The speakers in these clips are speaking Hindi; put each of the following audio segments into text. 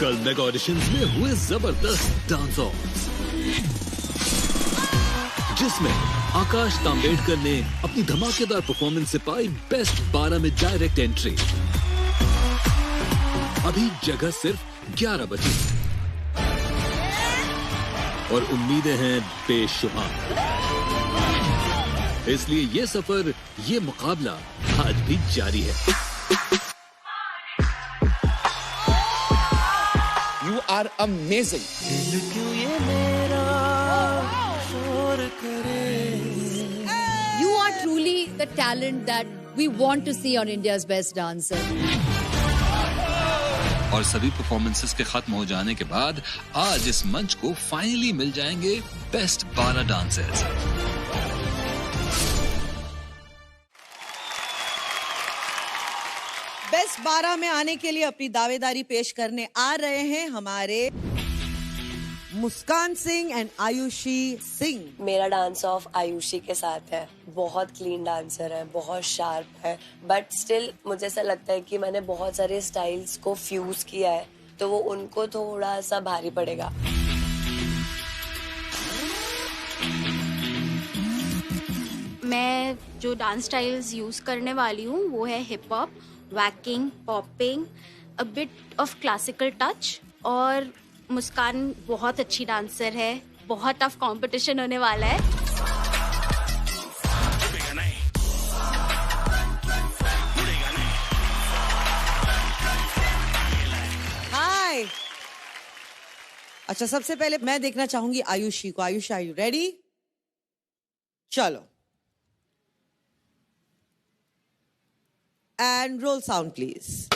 कल मेगा ऑडिशंस में हुए जबरदस्त डांस ऑफ्स, जिसमें आकाश तांबेडकर ने अपनी धमाकेदार परफॉर्मेंस से पाई बेस्ट 12 में डायरेक्ट एंट्री। अभी जगह सिर्फ 11 बची और उम्मीदें हैं बेशुमार। इसलिए ये सफर, ये मुकाबला आज भी जारी है। You are amazing. You are truly the talent that we want to see on India's Best Dancer. और सभी परफॉर्मेंसेस के खत्म हो जाने के बाद आज इस मंच को फाइनली मिल जाएंगे बेस्ट 12 डांसर्स। बेस्ट 12 में आने के लिए अपनी दावेदारी पेश करने आ रहे हैं हमारे मुस्कान सिंह एंड आयुषी सिंह। मेरा डांस ऑफ आयुषी के साथ है। बहुत क्लीन डांसर है, बहुत शार्प है, बट स्टिल मुझे ऐसा लगता है कि मैंने बहुत सारे स्टाइल्स को फ्यूज किया है, तो वो उनको थोड़ा सा भारी पड़ेगा। मैं जो डांस स्टाइल्स यूज करने वाली हूँ वो है hip hop, waacking, popping, a bit of classical touch. और मुस्कान बहुत अच्छी डांसर है, बहुत टफ कंपटीशन होने वाला है। हाय, अच्छा सबसे पहले मैं देखना चाहूंगी आयुषी को। Ayushi, are you ready? चलो, and roll sound please.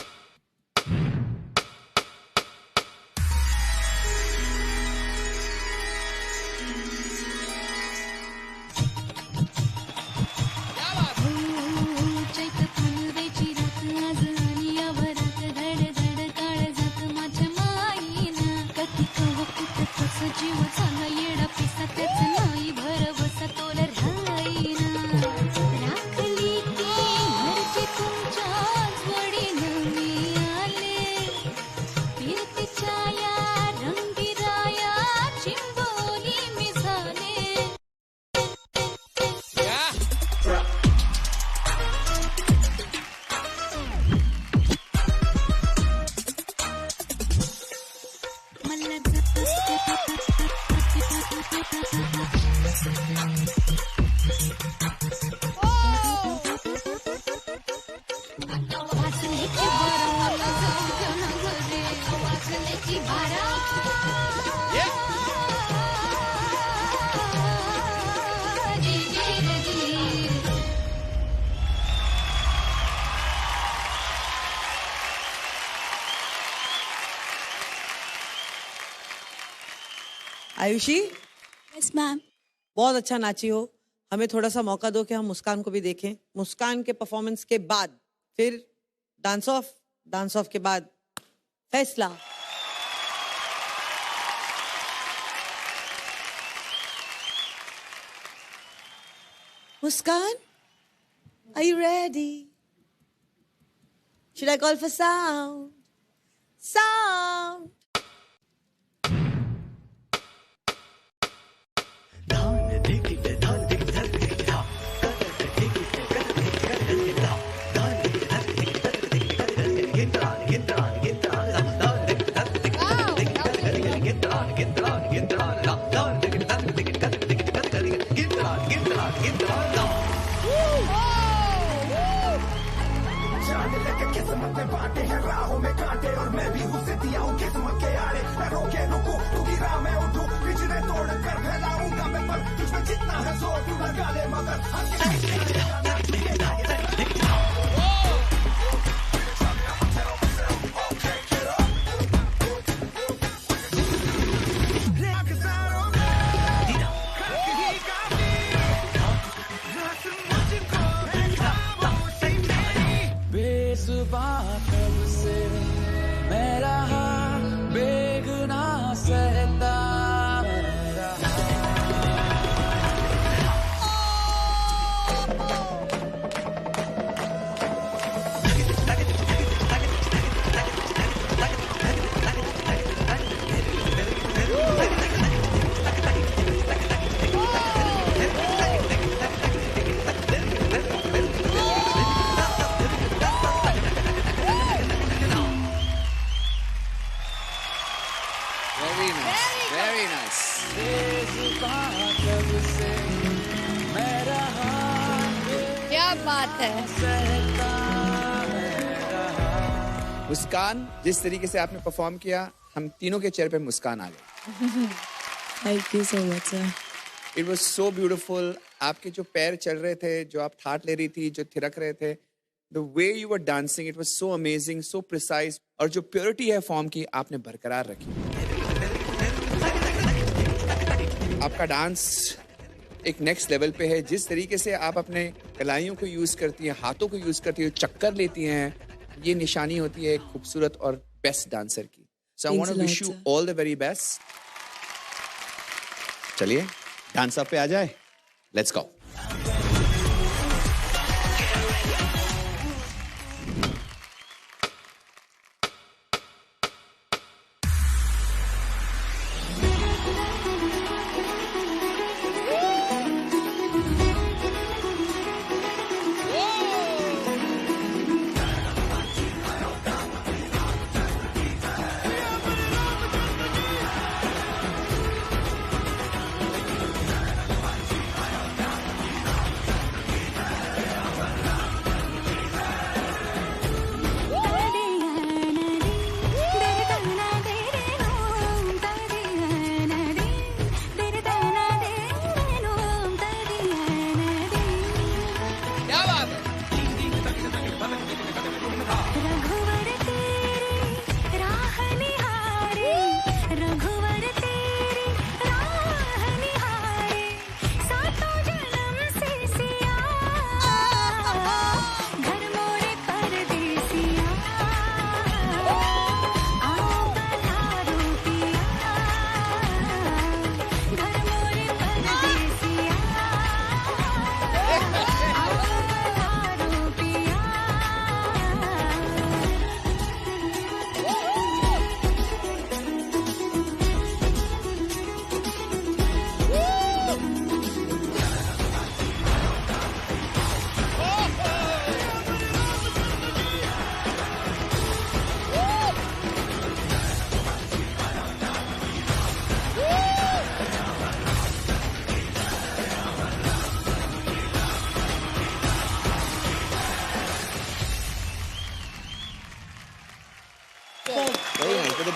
Ayushi, yes ma'am. बहुत अच्छा नाची हो। हमें थोड़ा सा मौका दो कि हम मुस्कान को भी देखें। मुस्कान के परफॉर्मेंस के बाद फिर डांस ऑफ के बाद फैसला। मुस्कान, are you ready? Should I call for sound? Sound. बाटे हैं राहों में कांटे और मैं भी उसे दिया हूँ किस्मत के आड़े। मैं रोके रुकूं तू गिरा मैं उठूं, पिछड़े तोड़ कर फैलाऊंगा मैं पर तुझमें जितना है जोर तू लगा ले मगर Very nice. Very nice. क्या बात है. मुस्कान, जिस तरीके से आपने परफॉर्म किया, हम तीनों के चेहरे पे मुस्कान आ गई. Thank you so much, sir. It was so beautiful. आपके जो पैर चल रहे थे, जो आप थाट ले रही थी, जो थिरक रहे थे, the way you were dancing, it was so amazing, so precise. और जो purity है फॉर्म की, आपने बरकरार रखी. आपका डांस एक नेक्स्ट लेवल पे है. जिस तरीके से आप अपने कलाइयों को यूज करती हैं, हाथों को यूज करती हैं, चक्कर लेती हैं, ये निशानी होती है एक खूबसूरत और बेस्ट डांसर की. So I want to wish you all the very best. चलिए डांस अप पे आ जाए. Let's go.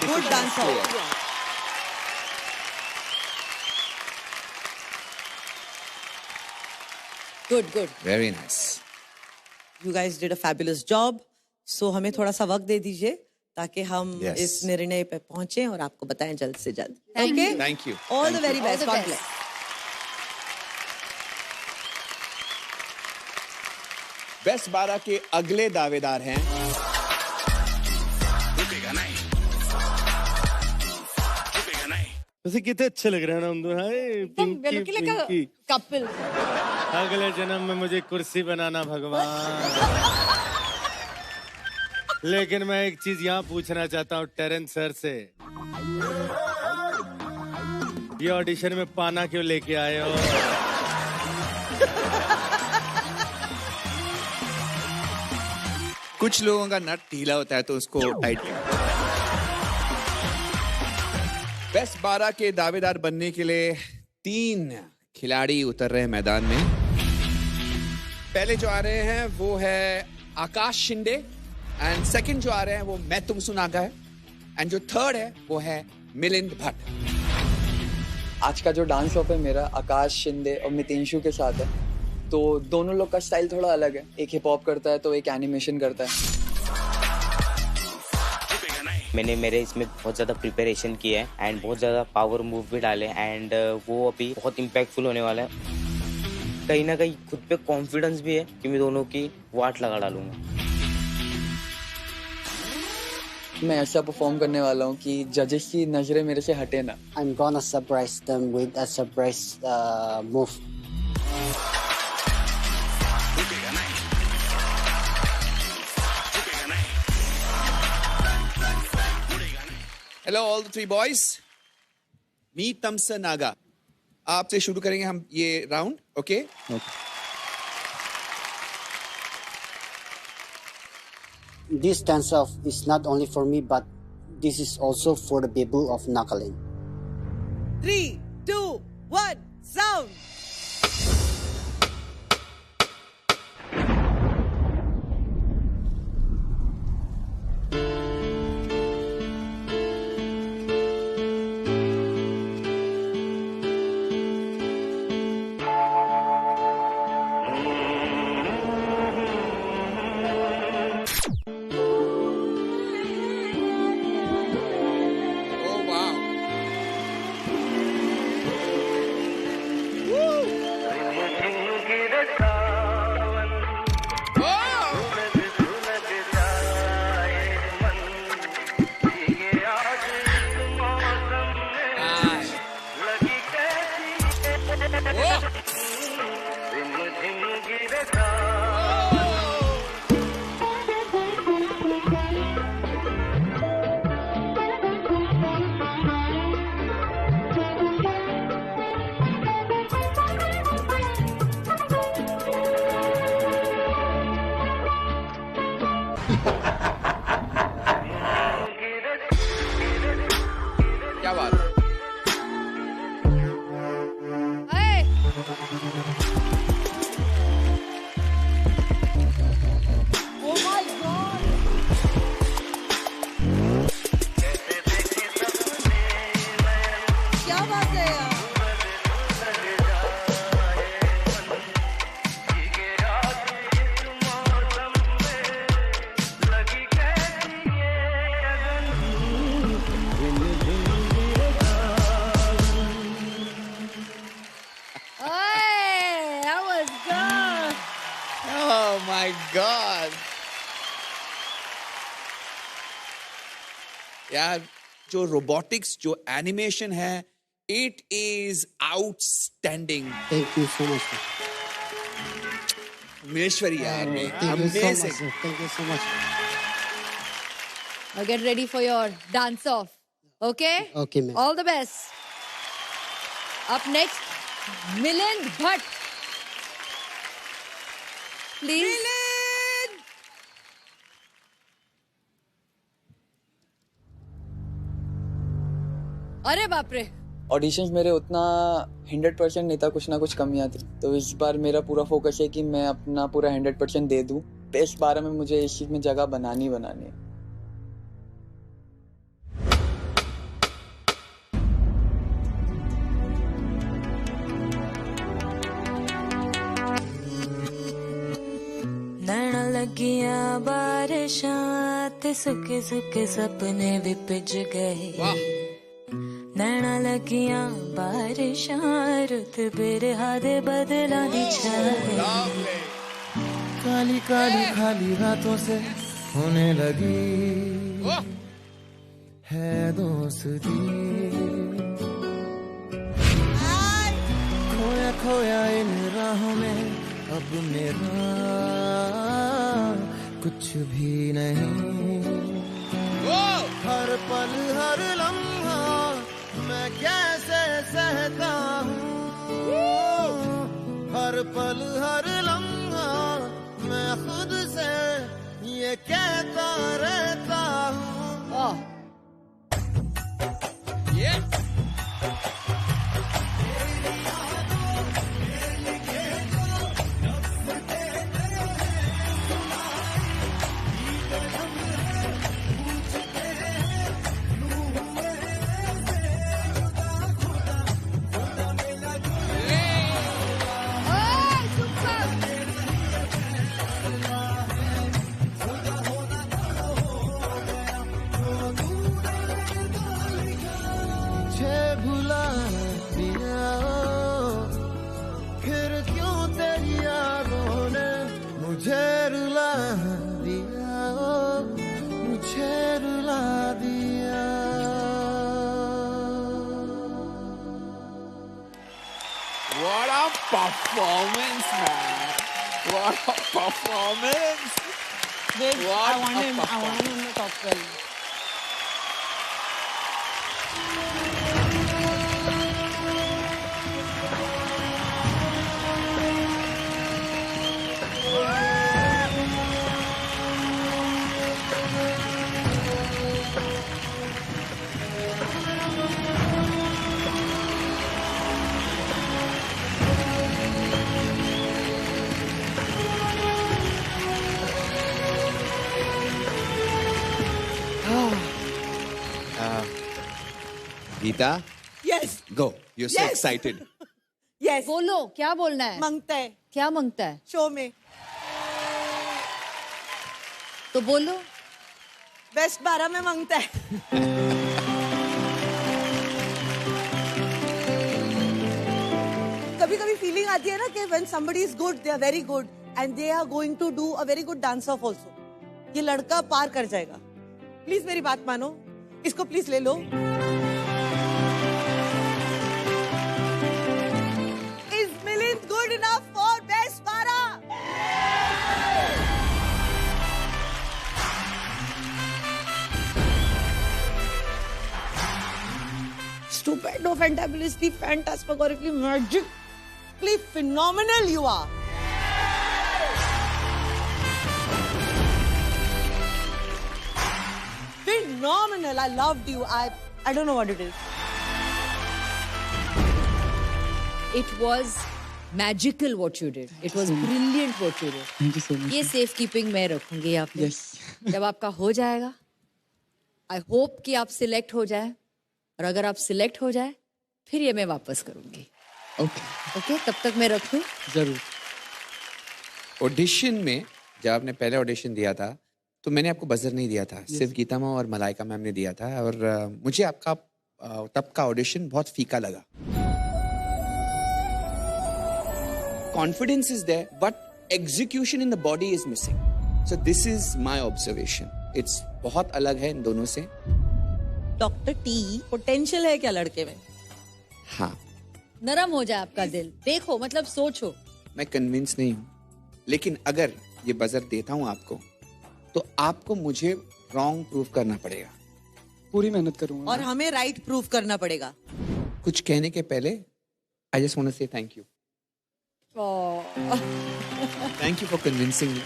Good dancer. Good. Very nice. You guys did a fabulous job. So हमें थोड़ा सा वक्त दे दीजिए ताकि हम Yes. इस निर्णय पे पहुंचे और आपको बताएं जल्द से जल्द. Thank Okay? you. Thank you. All Thank the very you. best. All the God best. bless. Best 12 के अगले दावेदार हैं वैसे कितने अच्छे लग रहे हैं ना हम दोनों. हाय, पिंकी. Couple. अगले जन्म में मुझे कुर्सी बनाना भगवान. लेकिन मैं एक चीज यहाँ पूछना चाहता हूँ टेरेंस सर से. ये ऑडिशन में पाना क्यों लेके आए हो? कुछ लोगों का नट ढीला होता है तो उसको टाइट कर. बेस्ट 12 के दावेदार बनने के लिए 3 खिलाड़ी उतर रहे हैं मैदान में. पहले जो आ रहे हैं वो है आकाश शिंदे एंड सेकंड जो आ रहे हैं वो मैं तुमसु नागा है एंड जो थर्ड है वो है मिलिंद भट्ट. आज का जो डांस ऑफ है मेरा आकाश शिंदे और मितेंशु के साथ है. तो दोनों लोग का स्टाइल थोड़ा अलग है. एक हिप हॉप करता है तो एक एनिमेशन करता है. मैंने मेरे इसमें बहुत ज़्यादा प्रिपरेशन किया है एंड बहुत ज़्यादा पावर मूव भी डाले एंड वो अभी बहुत इम्पैक्टफुल होने वाला है. कहीं ना कहीं खुद पे कॉन्फिडेंस भी है कि मैं दोनों की वाट लगा डालूंगा. मैं ऐसा परफॉर्म करने वाला हूँ कि जजेस की नजरें मेरे से हटे ना. I'm gonna surprise them with a surprise move. Hello all the 3 boys. मी तमसा नागा. आपसे शुरू करेंगे हम ये round. Okay This dance off is not only for me but This is also for the people of Nagaland. 3, 2, 1, sound. क्या बात है? Oh my God! क्या बात है यार? Hey, that was good. Oh my God! यार जो रोबोटिक्स जो एनिमेशन है it is outstanding. Thank you so much. Maheshwari यार Thank you so much. amazing. Sir. Thank you so much. Now get ready for your dance off. Okay? Okay, ma'am. All the best. Up next, Milind Bhatt. Please. अरे बाप रे. ऑडिशंस मेरे उतना 100% नहीं था, कुछ ना कुछ कमियां थी. तो इस बार मेरा पूरा फोकस है कि मैं अपना पूरा 100% दे दूं. बेस्ट 12 में मुझे इस चीज में जगह बनानी है. नैना लगिया बारिशां ते सुके सुके सपने भी पिज गए. नैना लगिया बारिशां रुत बिरहा दे बदला दी छाए. काली काली खाली रातों से होने लगी है दोस्ती. खोया खोया इन राहों में अब मेरा कुछ भी नहीं. हर पल हर लम्हा मैं कैसे सहता हूँ. हर पल हर लम्हा मैं खुद से ये कहता रहता हूँ. What a performance, man! What a performance! Wait, What I want a him. I want him in the top 12. Geeta, yes go. You're so Yes. excited. Yes बोलो, क्या बोलना है? मांगता है क्या मांगता है? शो में तो बोलो। बेस्ट 12 में मांगता है. कभी कभी फीलिंग आती है ना कि when somebody is good, they are very good and they are going to do a very good dance off also. ये लड़का पार कर जाएगा. प्लीज मेरी बात मानो, इसको प्लीज ले लो. Is Milind good enough for best 12? Stupendo, fantabulously, phantasmagorically, magically phenomenal you are. Phenomenal. I loved you. I don't know what it is. It was magical what you did. It was brilliant what you did. Thank you so much. ये सेफ कीपिंग मैं रखूंगी यहाँ पे. Yes. जब आपका हो जाएगा, आई होप कि आप सिलेक्ट हो जाए, और अगर आप सिलेक्ट हो जाए फिर ये मैं वापस करूंगी. ओके, तब तक मैं रखूं. जरूर. ऑडिशन में जब आपने पहले ऑडिशन दिया था तो मैंने आपको बजर नहीं दिया था, सिर्फ गीता मैम और मलाइका मैम ने दिया था, और मुझे आपका तब का ऑडिशन बहुत फीका लगा. Confidence is there, but execution in the body is missing. So this is my observation. It's बहुत अलग है इन दोनों से. डॉक्टर टी, पोटेंशियल है क्या लड़के में? हाँ. नरम हो जाए आपका दिल. देखो, मतलब सोचो. मैं कन्विंस नहीं हूँ, लेकिन अगर ये बजर देता हूँ आपको, तो आपको मुझे रॉन्ग प्रूव करना पड़ेगा. पूरी मेहनत करूंगा. और हमें राइट प्रूव करना पड़ेगा. कुछ कहने के पहले I just want to say thank you. Thank you for convincing me.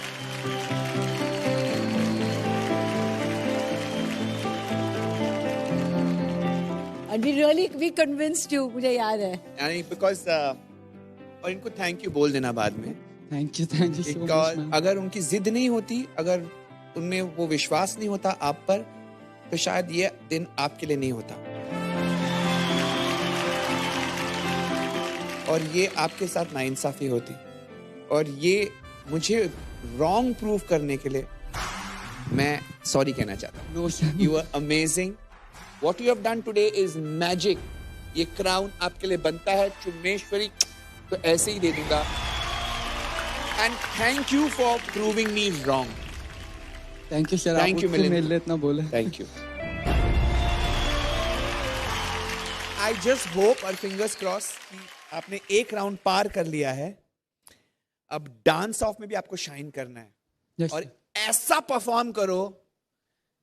And we convinced you. मुझे याद है. यानी because और इनको थैंक यू बोल देना बाद में. Thank you so Because much. अगर उनकी जिद नहीं होती, अगर उनमें वो विश्वास नहीं होता आप पर, तो शायद ये दिन आपके लिए नहीं होता. और ये आपके साथ नाइंसाफी होती, और ये मुझे रॉन्ग प्रूव करने के लिए मैं सॉरी कहना चाहता हूँ. No, sir. You are amazing. What you have done today is magic. ये क्राउन आपके लिए बनता है चुम्मेश्वरी, तो ऐसे ही दे दूंगा. And thank you for proving me wrong. Thank you, sir. Thank you, आपने Milind. मेरे लिए इतना बोला. Thank you. I just hope और fingers crossed कि आपने एक राउंड पार कर लिया है. अब डांस ऑफ में भी आपको शाइन करना है. Yes, और sir. ऐसा परफॉर्म करो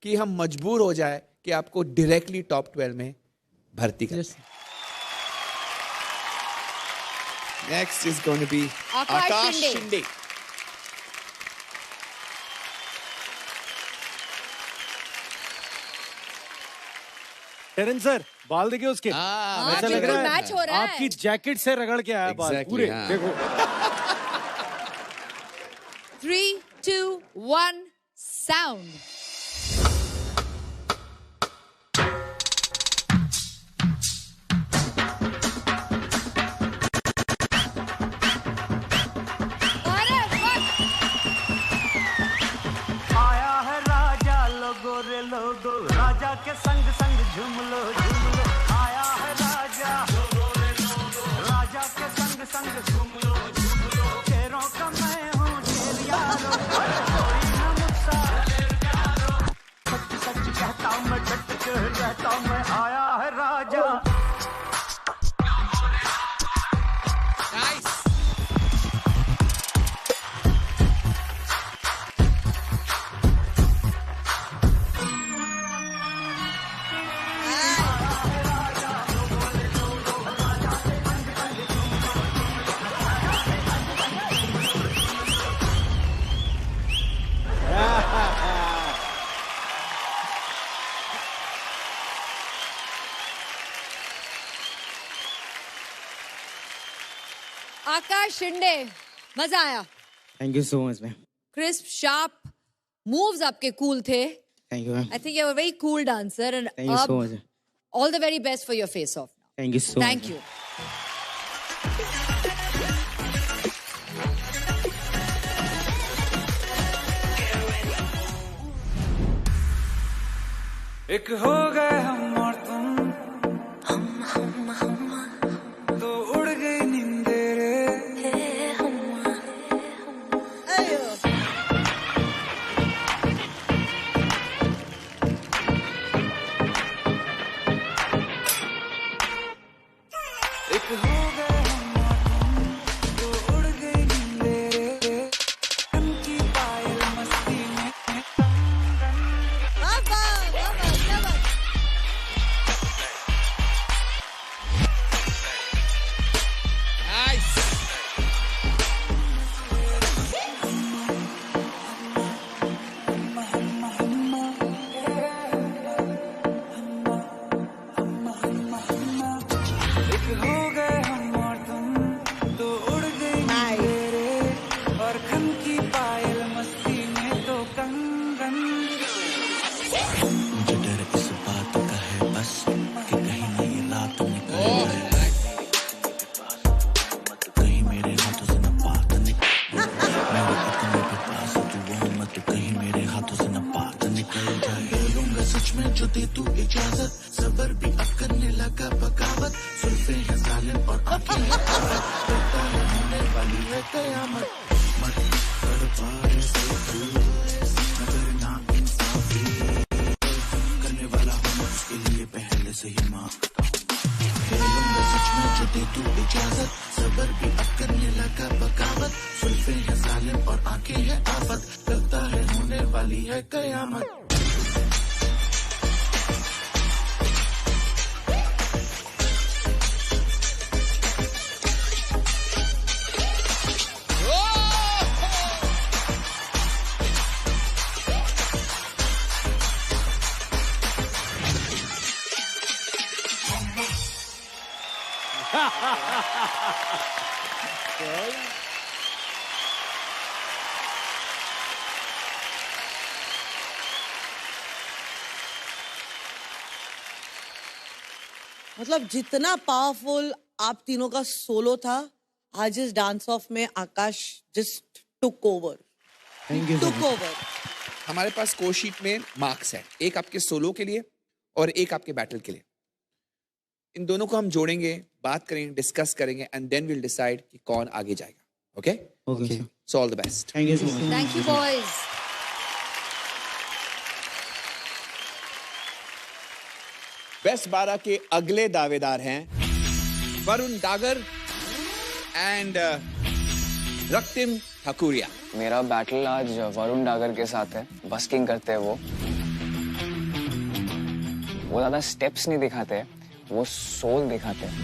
कि हम मजबूर हो जाए कि आपको डायरेक्टली टॉप 12 में भर्ती करें. Yes, sir. Next is going to be Akash Shinde. Terrain sir, बाल देखिए उसके. ऐसा लग रहा है मैच हो रहा है. आपकी जैकेट से रगड़ के आया बाल Exactly, पूरे. हाँ. देखो. 3, 2, 1, sound. आया है राजा लोगो रे लोगो, राजा के संग संग झूम लो झूम लो. आया है राजा लोगो रे लोगो, राजा के संग संग झूम लो झूम लो. शेरों का मैं हूँ शेर यारो, कोई न मुझसा यारो. सच सच कहता मैं, डट के रहता मैं. आया है राजा. Nice. आकाश शिंदे, मजा आया. Thank you so much ma'am. Crisp, sharp moves आपके कूल थे. Thank you ma'am. I think you are a very cool dancer. And thank you so much. All the very best for your face-off. Thank you so much. Thank you. एक हो गए हम और तुम, तो उड़ गई नींदे रे। एक हो गए हम और तुम, तो उड़ गई नींदे रे। उनकी पायल मस्ती में मतलब जितना पावरफुल आप तीनों का सोलो था, आज इस डांस ऑफ में आकाश जस्ट टुक ओवर। हमारे पास स्कोर शीट में मार्क्स है, एक आपके सोलो के लिए और एक आपके बैटल के लिए। इन दोनों को हम जोड़ेंगे, बात करेंगे, डिस्कस करेंगे एंड देन विल डिसाइड कि कौन आगे जाएगा। Okay okay, so all the best. Thank you so much. Thank you, boys. Best 12 के अगले दावेदार हैं वरुण डागर एंड रक्तिम ठाकुरिया। मेरा बैटल आज वरुण डागर के साथ है। बस्किंग करते हैं वो ज्यादा स्टेप्स नहीं दिखाते, वो सोल दिखाते हैं।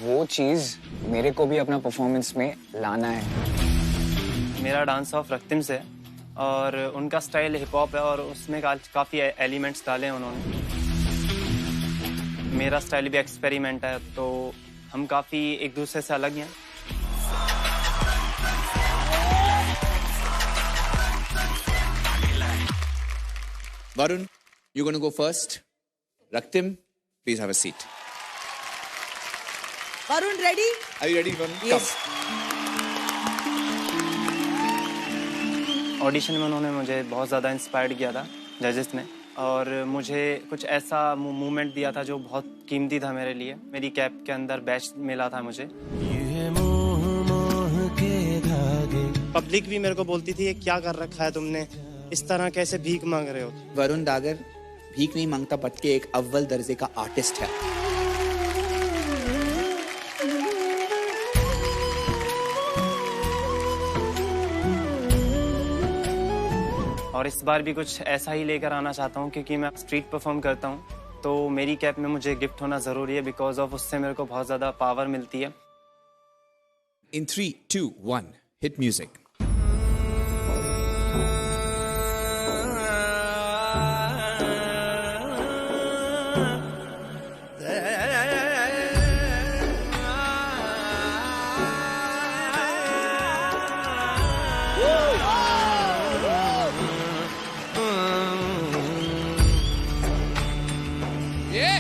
वो चीज मेरे को भी अपना परफॉर्मेंस में लाना है। मेरा डांस ऑफ रक्तिम से और उनका स्टाइल हिप हॉप है और उसमें काफी एलिमेंट्स डाले हैं उन्होंने। मेरा स्टाइल भी एक्सपेरिमेंट है, तो हम काफी एक दूसरे से अलग हैं। Varun, you're going to go first. Raktim, please have a seat. Varun, ready? Are you ready, Varun? Yes. Audition में उन्होंने मुझे बहुत ज़्यादा इंस्पायर्ड किया था जजेस ने, और मुझे कुछ ऐसा मूवमेंट दिया था जो बहुत कीमती था मेरे लिए। मेरी कैप के अंदर बैच मिला था मुझे। पब्लिक भी मेरे को बोलती थी ये क्या कर रखा है तुमने, इस तरह कैसे भीख मांग रहे हो। वरुण डागर भीख नहीं मांगता, बल्कि एक अव्वल दर्जे का आर्टिस्ट है। और इस बार भी कुछ ऐसा ही लेकर आना चाहता हूँ, क्योंकि मैं स्ट्रीट परफॉर्म करता हूँ, तो मेरी कैप में मुझे गिफ्ट होना जरूरी है, बिकॉज ऑफ उससे मेरे को बहुत ज्यादा पावर मिलती है। In 3, 2, 1, hit music. Yeah!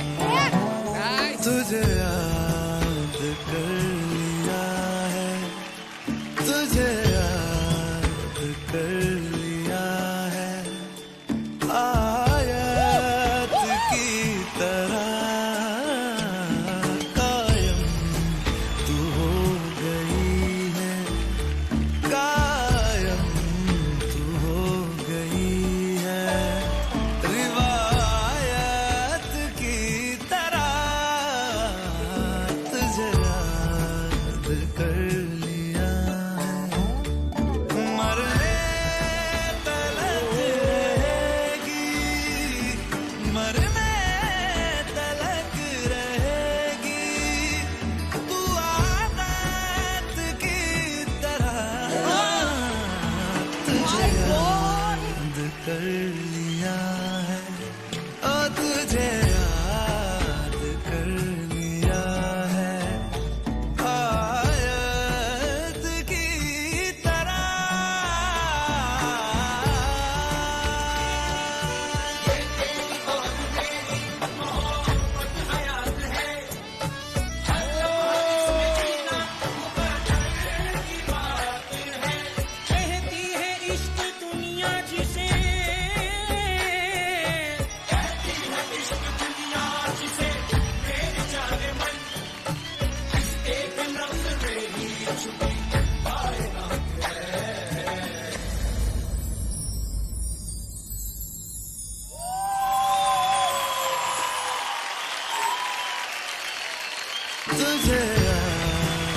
तुझे याद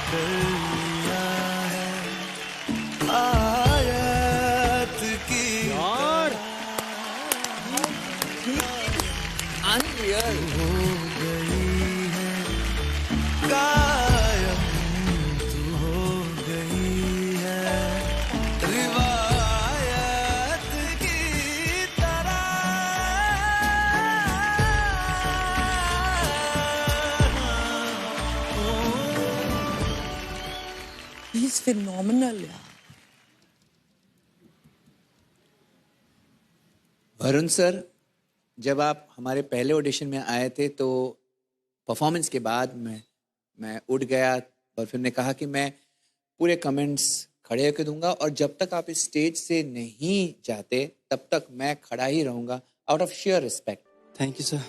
कर लिया है आयत की यार अनरियल हो गई है कायम तू हो गई है रिवायत की तरह He's phenomenal, यार. वरुण सर, जब आप हमारे पहले ऑडिशन में आए थे तो परफॉर्मेंस के बाद मैं उठ गया और फिर ने कहा कि मैं पूरे कमेंट्स खड़े होकर दूंगा और जब तक आप इस स्टेज से नहीं जाते तब तक मैं खड़ा ही रहूंगा out of share respect. Thank you sir.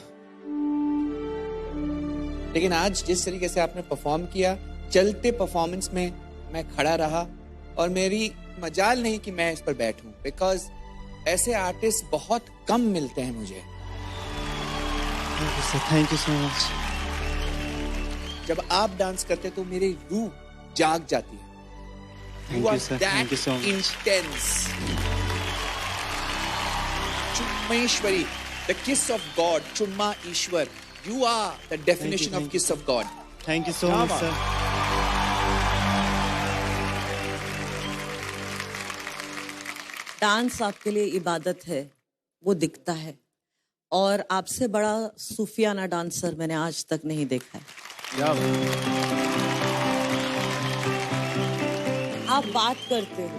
लेकिन आज जिस तरीके से आपने परफॉर्म किया, चलते परफॉर्मेंस में मैं खड़ा रहा और मेरी मजाल नहीं कि मैं इस पर बैठूं, बिकॉज ऐसे आर्टिस्ट बहुत कम मिलते हैं मुझे. Thank you so much. जब आप डांस करते तो मेरी रूह जाग जाती है. Thank you, sir. Thank you so much. Intense. Chummeshwari, the kiss of God. Chumma Ishwar. You are the definition of kiss of God. Thank you so much, sir. Dance आपके लिए इबादत है, वो दिखता है. और आपसे बड़ा सूफियाना डांसर मैंने आज तक नहीं देखा है. आप बात करते हो,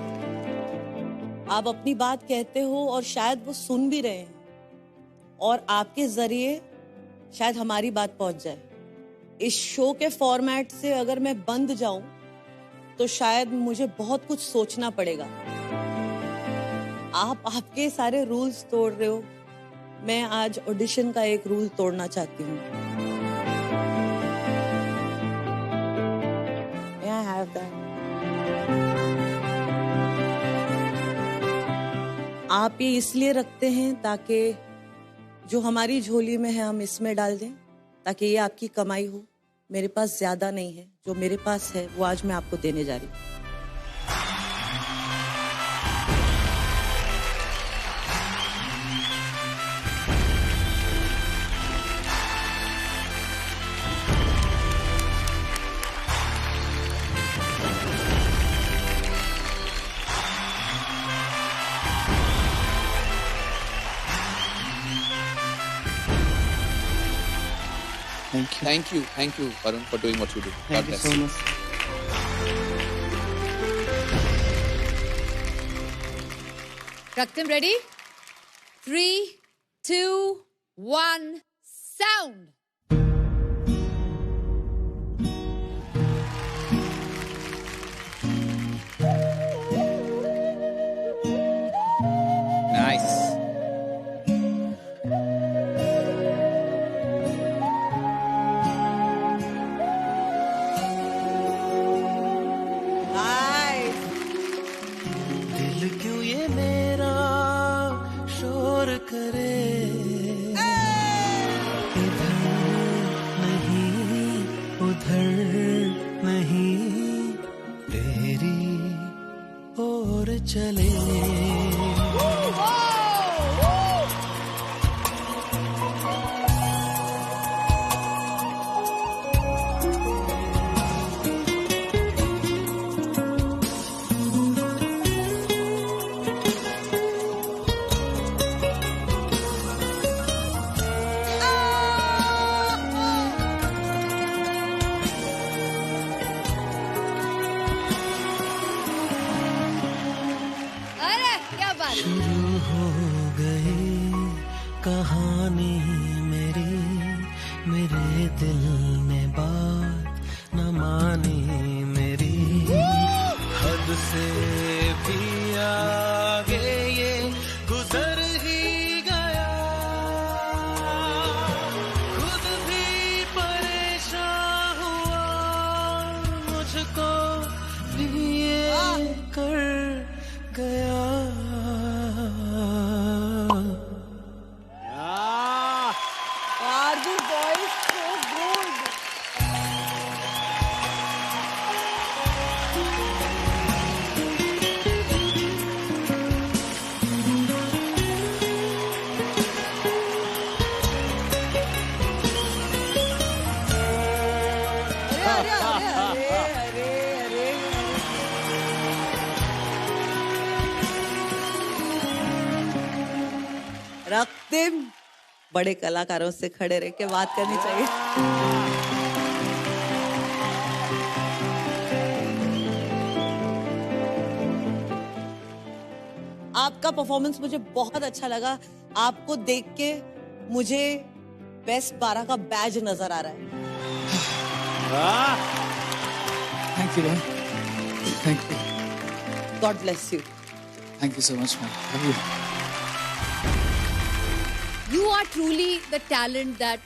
आप अपनी बात कहते हो और शायद वो सुन भी रहे हैं और आपके जरिए शायद हमारी बात पहुंच जाए. इस शो के फॉर्मेट से अगर मैं बंद जाऊं तो शायद मुझे बहुत कुछ सोचना पड़ेगा. आप आपके सारे रूल्स तोड़ रहे हो. मैं आज ऑडिशन का एक रूल तोड़ना चाहती हूँ. May I have that? आप ये इसलिए रखते हैं ताकि जो हमारी झोली में है हम इसमें डाल दें, ताकि ये आपकी कमाई हो. मेरे पास ज्यादा नहीं है, जो मेरे पास है वो आज मैं आपको देने जा रही हूँ. Thank you, Varun, for doing what you do. Thank you so much. Raktim, ready? 3, 2, 1, sound. Nice. चले शुरू हो गई कहानी मेरी, मेरे दिल ने बात न मानी मेरी. हद से भी आगे ये गुजर ही गया, खुद भी परेशान हुआ, मुझको भी ये कर गया. रक्तिम, बड़े कलाकारों से खड़े रह के बात करनी चाहिए। आपका परफॉर्मेंस मुझे बहुत अच्छा लगा। आपको देख के मुझे बेस्ट 12 का बैज नजर आ रहा है। Thank you, thank you, God bless you. Thank you so much ma'am, love you. You are truly the talent that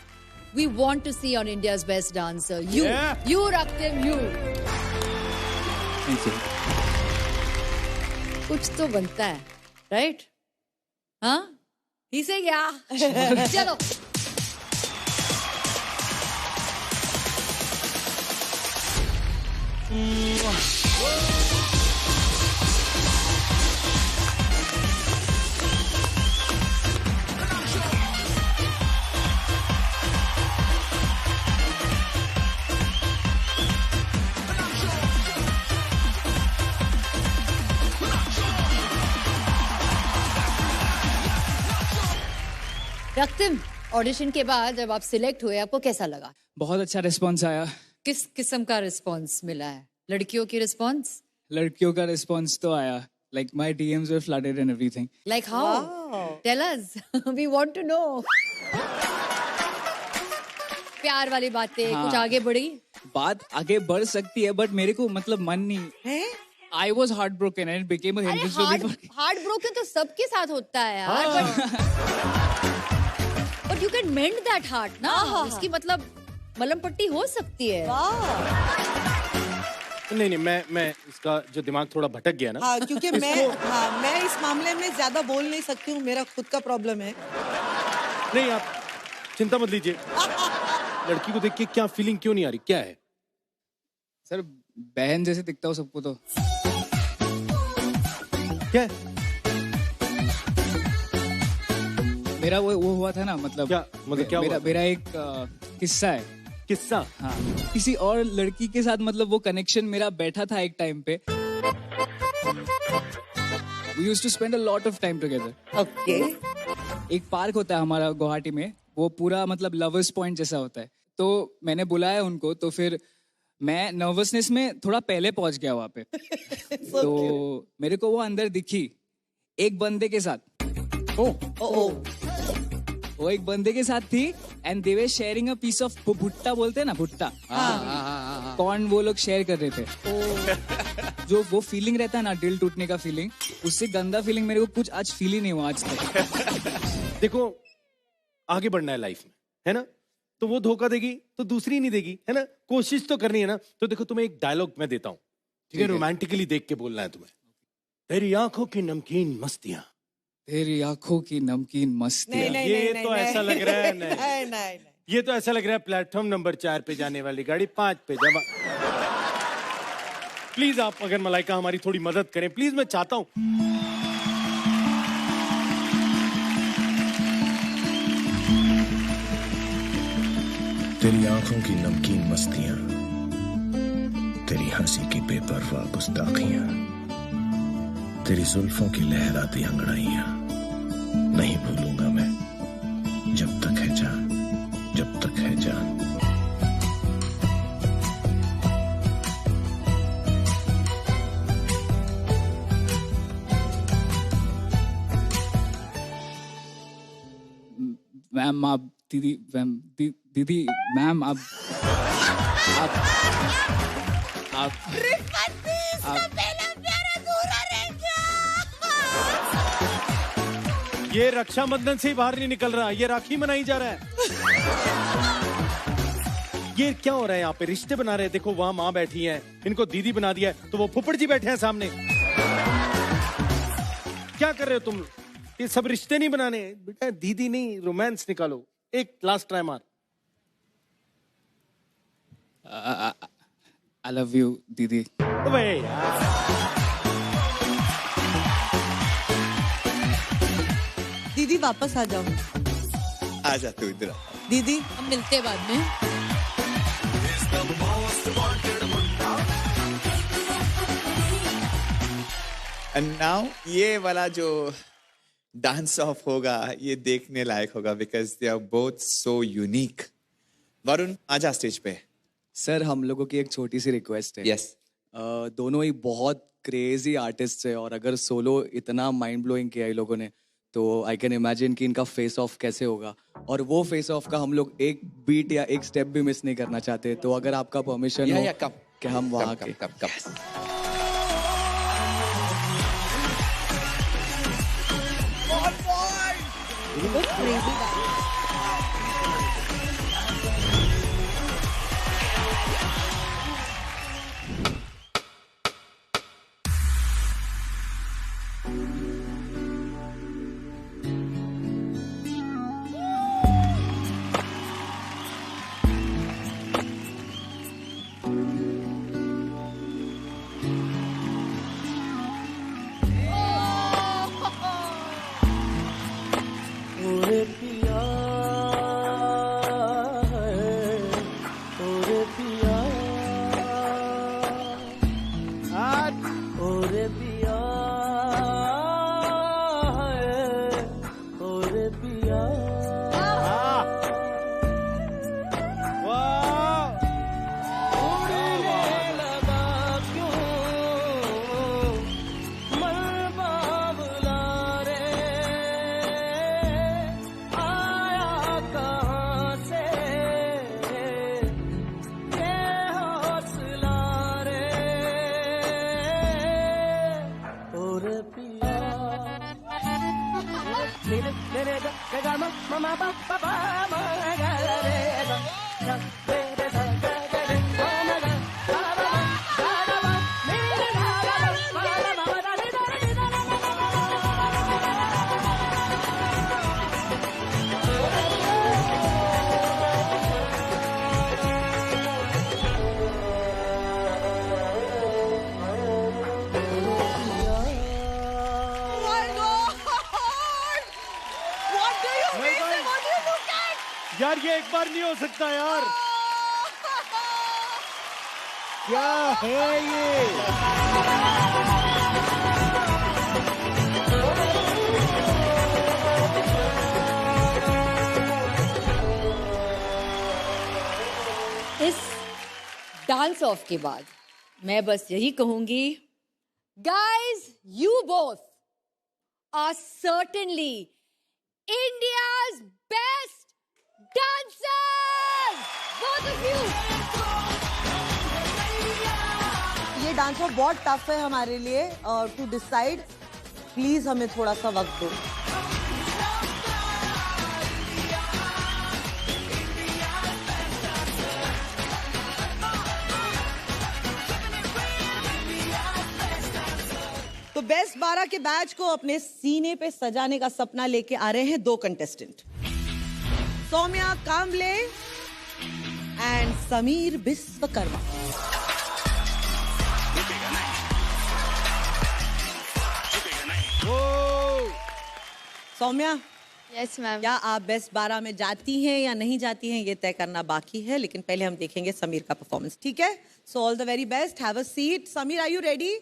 we want to see on India's Best Dancer. You Raktim, you. Thank you. कुछ तो बनता है, right? हाँ? ही से क्या? चलो. रक्तिम, ऑडिशन के बाद जब आप सिलेक्ट हुए आपको कैसा लगा? बहुत अच्छा रिस्पॉन्स आया। किस किस्म का रिस्पॉन्स मिला है? लड़कियों की रिस्पॉन्स? लड़कियों का रिस्पॉन्स तो आया, like my DMs were flooded and everything. Like how? Wow. Tell us. We want to know. प्यार वाली बातें कुछ आगे बढ़ी? बात आगे बढ़ सकती है बट मेरे को मतलब मन नहीं है। I was heartbroken and it became a hindrance to me. Heartbroken तो सबके साथ होता है यार। But you can mend that heart ना, इसकी मतलब मलहम पट्टी हो सकती है। नहीं मैं इसका जो दिमाग थोड़ा भटक गया ना। हाँ, क्योंकि मैं इस मामले में ज्यादा बोल नहीं सकती हूँ, मेरा खुद का प्रॉब्लम है। नहीं आप चिंता मत लीजिए। लड़की को देख के क्या फीलिंग क्यों नहीं आ रही, क्या है? सर बहन जैसे दिखता हूँ सबको तो। क्या? मेरा वो हुआ था ना, मतलब क्या मेरा एक किस्सा है। किस्सा? हाँ, किसी और लड़की के साथ मतलब वो कनेक्शन मेरा बैठा था एक टाइम पे। We used to spend a lot of time together. Okay. एक पार्क होता है हमारा गुवाहाटी में, वो पूरा मतलब लवर्स पॉइंट जैसा होता है। तो मैंने बुलाया उनको, तो फिर मैं नर्वसनेस में थोड़ा पहले पहुंच गया वहां पे। तो मेरे को वो अंदर दिखी एक बंदे के साथ। वो एक बंदे के साथ थी and they were sharing a piece of bhutta, बोलते हैं ना भुट्टा, कॉर्न, वो लोग शेयर कर रहे थे। जो वो फीलिंग रहता है ना, दिल टूटने का फीलिंग, उससे गंदा फीलिंग मेरे को कुछ आज फील ही नहीं हुआ आज तक। देखो आगे बढ़ना है लाइफ में, है ना? तो वो धोखा देगी तो दूसरी नहीं देगी, है ना? कोशिश तो करनी है ना। तो देखो तुम्हें एक डायलॉग मैं देता हूँ, ठीक है? रोमांटिकली देख के बोलना है तुम्हें। तेरी आंखों की नमकीन मस्तियां, तेरी आंखों की नमकीन मस्तियां। ये तो ऐसा लग रहा है नहीं, ये तो ऐसा लग रहा है प्लेटफॉर्म नंबर 4 पे जाने वाली गाड़ी 5 पे जमा। प्लीज आप अगर मलाइका हमारी थोड़ी मदद करें प्लीज, मैं चाहता हूँ। तेरी आंखों की नमकीन मस्तियां, तेरी हंसी की बेपरवाह गुस्ताखियां, तेरी जुल्फों की लहराती अंगड़ाइयां, नहीं भूलूंगा मैं जब तक है जान, जब तक है जान। मैम आप दीदी मैम आप ये रक्षाबंधन से ही बाहर नहीं निकल रहा, ये राखी मनाई जा रहा है। ये क्या हो रहा है यहाँ पे? रिश्ते बना रहे हैं। देखो वहां माँ बैठी है, इनको दीदी बना दिया है, तो वो फुफड़ जी बैठे हैं सामने। क्या कर रहे हो तुम? ये सब रिश्ते नहीं बनाने बेटा, दीदी नहीं, रोमांस निकालो। एक लास्ट ट्राई मार। आई लव यू दीदी। दीदी वापस आ जाओ। आ जा तू इधर। दीदी हम मिलते बाद में। एंड नाउ ये वाला जो डांस ऑफ होगा ये देखने लायक होगा because they are both so unique. Varun आजा स्टेज पे। सर हम लोगों की एक छोटी सी रिक्वेस्ट है। यस। दोनों ही बहुत क्रेजी आर्टिस्ट है और अगर सोलो इतना माइंड ब्लोइंग किया है लोगों ने तो आई कैन इमेजिन कि इनका फेस ऑफ कैसे होगा और वो फेस ऑफ का हम लोग एक बीट या एक स्टेप भी मिस नहीं करना चाहते। तो अगर आपका परमिशन हो कि हम वहाँ के यार ये एक बार नहीं हो सकता यार। क्या है ये? इस डांस ऑफ के बाद मैं बस यही कहूंगी, guys you both are certainly India's best dancers, both of you. ये डांस ऑफ बहुत टफ है हमारे लिए और टू डिसाइड प्लीज हमें थोड़ा सा वक्त दो। तो बेस्ट 12 के बैच को अपने सीने पे सजाने का सपना लेके आ रहे हैं 2 contestant, Soumya Kamble and Sameer Vishwakarma. Soumya, yes ma'am, क्या आप बेस्ट 12 में जाती हैं या नहीं जाती हैं ये तय करना बाकी है, लेकिन पहले हम देखेंगे समीर का परफॉर्मेंस। ठीक है, so all the very best, have a seat. Sameer, are you ready?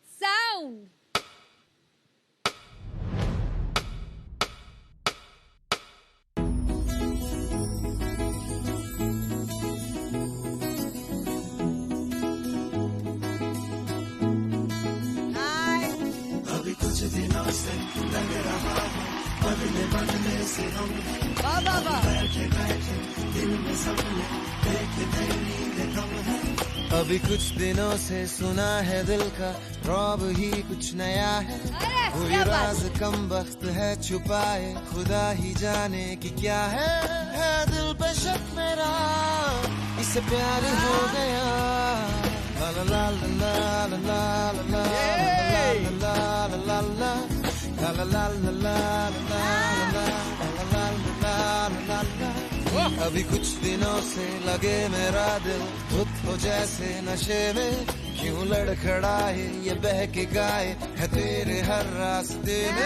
साउंड दिनों से लग रहा है बदले बदले से हम बैठे बैठे दिल में सपने देखते नींद कम है। अभी कुछ दिनों से सुना है दिल का रौब ही कुछ नया है, कोई राज कम वक्त है छुपाए खुदा ही जाने की क्या है दिल पे शक मेरा इससे प्यार हो गया। La la la la la la la la la la la la la। अभी कुछ दिनों से लगे मेरा दिल खुद को जैसे नशे में, क्यों लड़खड़ाए ये बहके गाए है तेरे हर रास्ते में,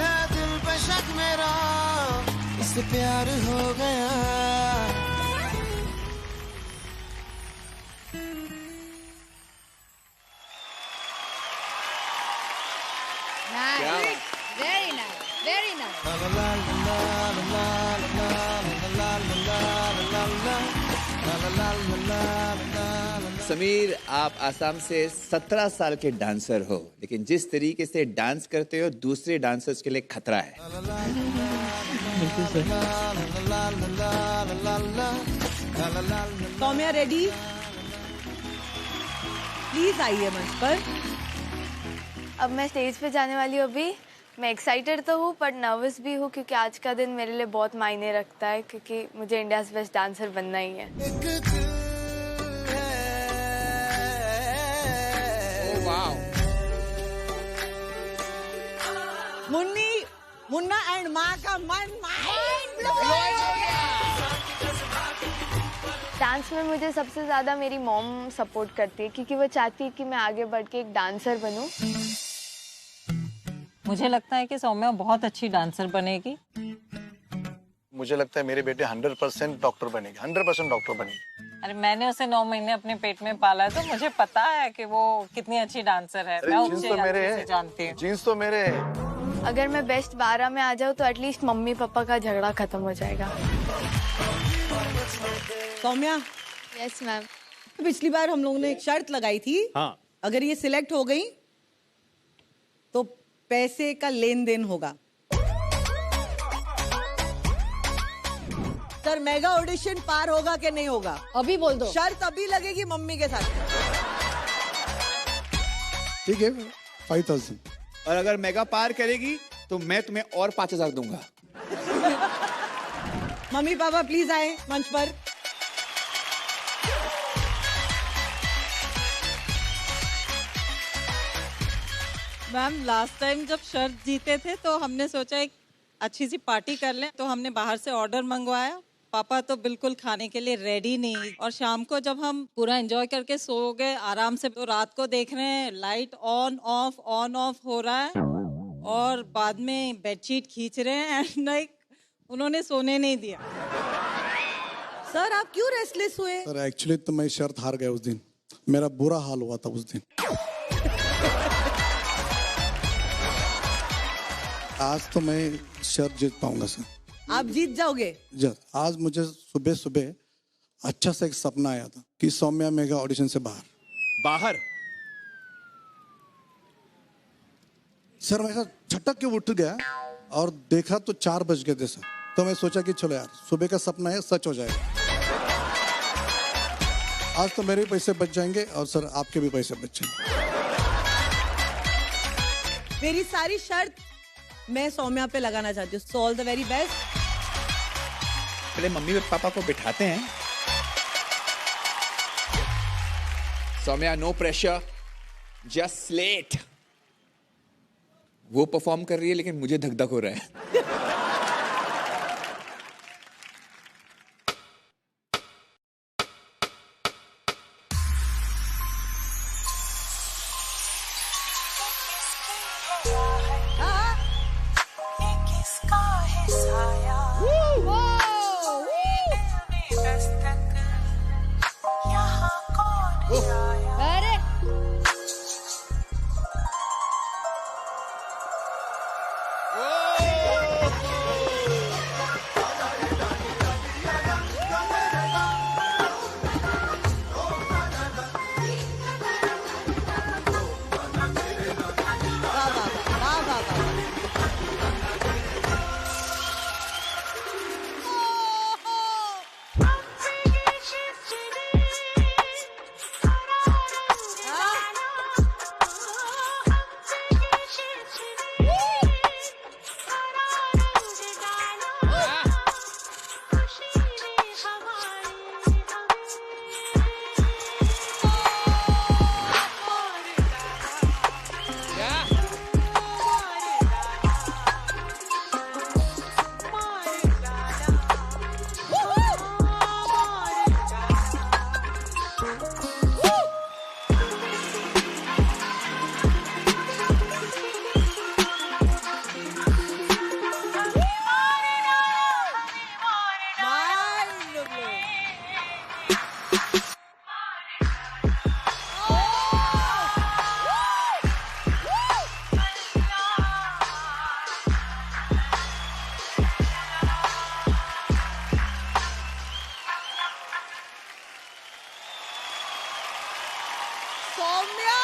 है दिल पे शक मेरा इससे प्यार हो गया। क्या समीर, आप आसाम से 17 साल के डांसर हो, लेकिन जिस तरीके से डांस करते हो दूसरे डांसर्स के लिए खतरा है। सौम्या रेडी? प्लीज आइए मंच पर। अब मैं स्टेज पे जाने वाली हूँ। अभी मैं एक्साइटेड तो हूँ पर नर्वस भी हूँ, क्योंकि आज का दिन मेरे लिए बहुत मायने रखता है, क्योंकि मुझे इंडियाज़ बेस्ट डांसर बनना ही है। मुन्ना एंड माँ का मन डांस में मुझे सबसे ज़्यादा मेरी मॉम सपोर्ट करती है, क्योंकि वो चाहती है कि मैं आगे बढ़ के एक डांसर बनूं। मुझे लगता है कि सौम्या बहुत अच्छी डांसर बनेगी। मुझे लगता है मेरे बेटे 100% डॉक्टर बनेंगे, 100% डॉक्टर बनेंगे। अरे मैंने उसे 9 महीने अपने पेट में पाला है, तो मुझे पता है कि वो कितनी अच्छी डांसर है। मैं जीन्स तो मेरे हैं, जानती हूँ। जीन्स तो मेरे हैं। अगर मैं बेस्ट 12 में आ जाऊँ तो एटलीस्ट मम्मी पापा का झगड़ा खत्म हो जाएगा। सौम्या। Yes ma'am. पिछली बार हम लोगों ने एक शर्त लगाई थी। हाँ। अगर ये सिलेक्ट हो गई तो पैसे का लेन देन होगा। सर, मेगा ऑडिशन पार होगा कि नहीं होगा? अभी बोल दो। शर्त अभी लगेगी मम्मी के साथ। ठीक है, 5000। और अगर मेगा पार करेगी तो मैं तुम्हें और 5000 दूंगा। मम्मी पापा प्लीज आए मंच पर। मैम, लास्ट टाइम जब शर्त जीते थे तो हमने सोचा एक अच्छी सी पार्टी कर लें, तो हमने बाहर से ऑर्डर मंगवाया। पापा तो बिल्कुल खाने के लिए रेडी नहीं, और शाम को जब हम पूरा एंजॉय करके सो गए आराम से, तो रात को देख रहे हैं लाइट ऑन ऑफ हो रहा है, और बाद में बेडशीट खींच रहे हैं एंड लाइक उन्होंने सोने नहीं दिया। सर, आप क्यों रेस्टलेस हुए? सर, एक्चुअली तो मैं शर्त हार गया उस दिन, मेरा बुरा हाल हुआ था उस दिन। आज तो मैं शर्त जीत पाऊंगा सर। आप जीत जाओगे? आज मुझे सुबह सुबह अच्छा सा एक सपना आया था कि सौम्या मेगा ऑडिशन से बाहर। सर, मैं झटक के उठ गया और देखा तो 4 बज गए थे सर। तो मैं सोचा कि चलो यार, सुबह का सपना है, सच हो जाएगा। आज तो मेरे भी पैसे बच जाएंगे और सर आपके भी पैसे बच जाएंगे। मेरी सारी शर्त मैं सौम्या पे लगाना चाहती हूँ। So all the very best. पहले मम्मी और पापा को बिठाते हैं। Soumya, no pressure, just slate. वो परफॉर्म कर रही है लेकिन मुझे धक धक हो रहा है। सौम्या!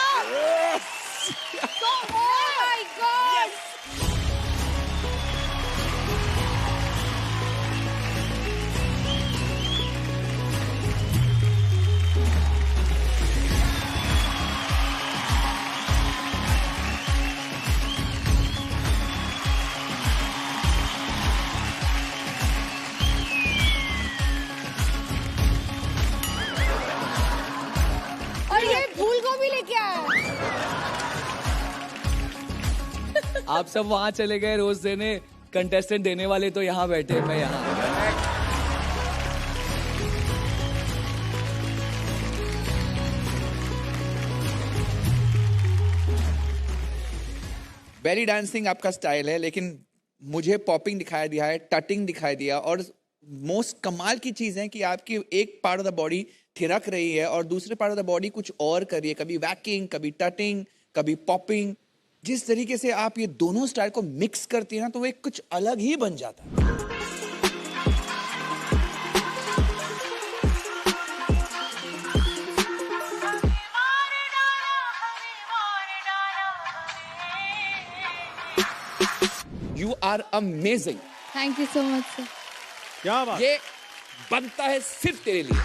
Oh my God! और ये फूल गोभी लेके आया। आप सब वहाँ चले गए रोज देने, कंटेस्टेंट देने वाले तो यहाँ बैठे, मैं यहाँ आ गया। बेली डांसिंग आपका स्टाइल है, लेकिन मुझे पॉपिंग दिखाई दिया है, टटिंग दिखाई दिया, और मोस्ट कमाल की चीज है कि आपकी एक पार्ट ऑफ द बॉडी थिरक रही है और दूसरे पार्ट ऑफ द बॉडी कुछ और कर रही है, कभी वैकिंग, कभी टटिंग, कभी पॉपिंग। जिस तरीके से आप ये दोनों स्टाइल को मिक्स करती है ना, तो वो एक कुछ अलग ही बन जाता है। You are amazing. Thank you so much, sir. क्या बात? ये बनता है सिर्फ तेरे लिए।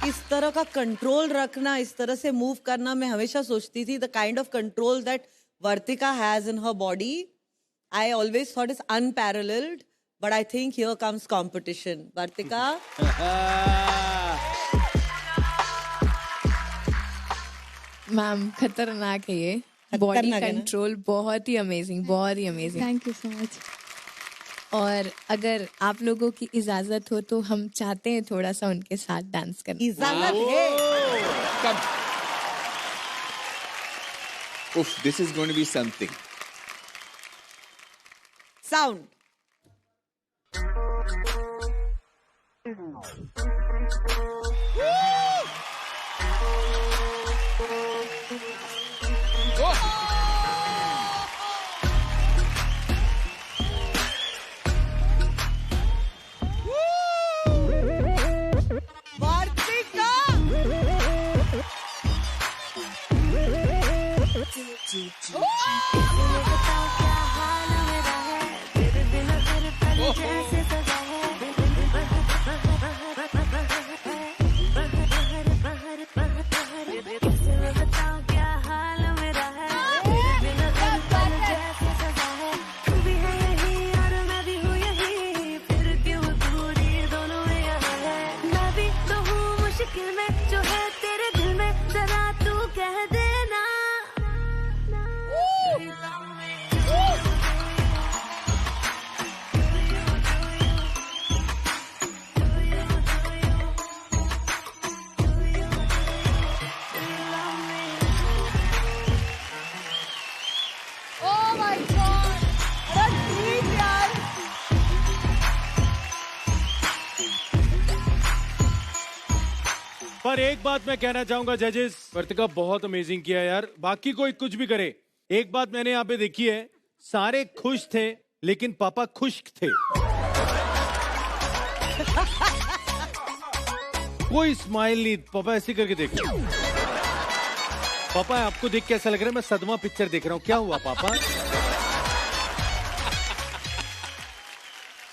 इस तरह का कंट्रोल रखना, इस तरह से मूव करना, मैं हमेशा सोचती थी the kind of control that Vartika has in her body, I always thought is unparalleled, but I think here comes competition. Vartika, ma'am खतरनाक है ये, बॉडी कंट्रोल बहुत ही अमेजिंग, बहुत ही amazing. Thank you so much. और अगर आप लोगों की इजाजत हो तो हम चाहते हैं थोड़ा सा उनके साथ डांस करना। इजाजत है। Come. Oof, this is going to be something. Sound. पर एक बात मैं कहना चाहूंगा जजेस, वर्तिका बहुत अमेजिंग किया यार, बाकी कोई कुछ भी करे। एक बात मैंने यहाँ पे देखी है, सारे खुश थे लेकिन पापा खुश्क थे। कोई स्माइल नहीं, पापा ऐसे करके देखो। पापा आपको देख के ऐसा लग रहा है मैं सदमा पिक्चर देख रहा हूँ, क्या हुआ पापा?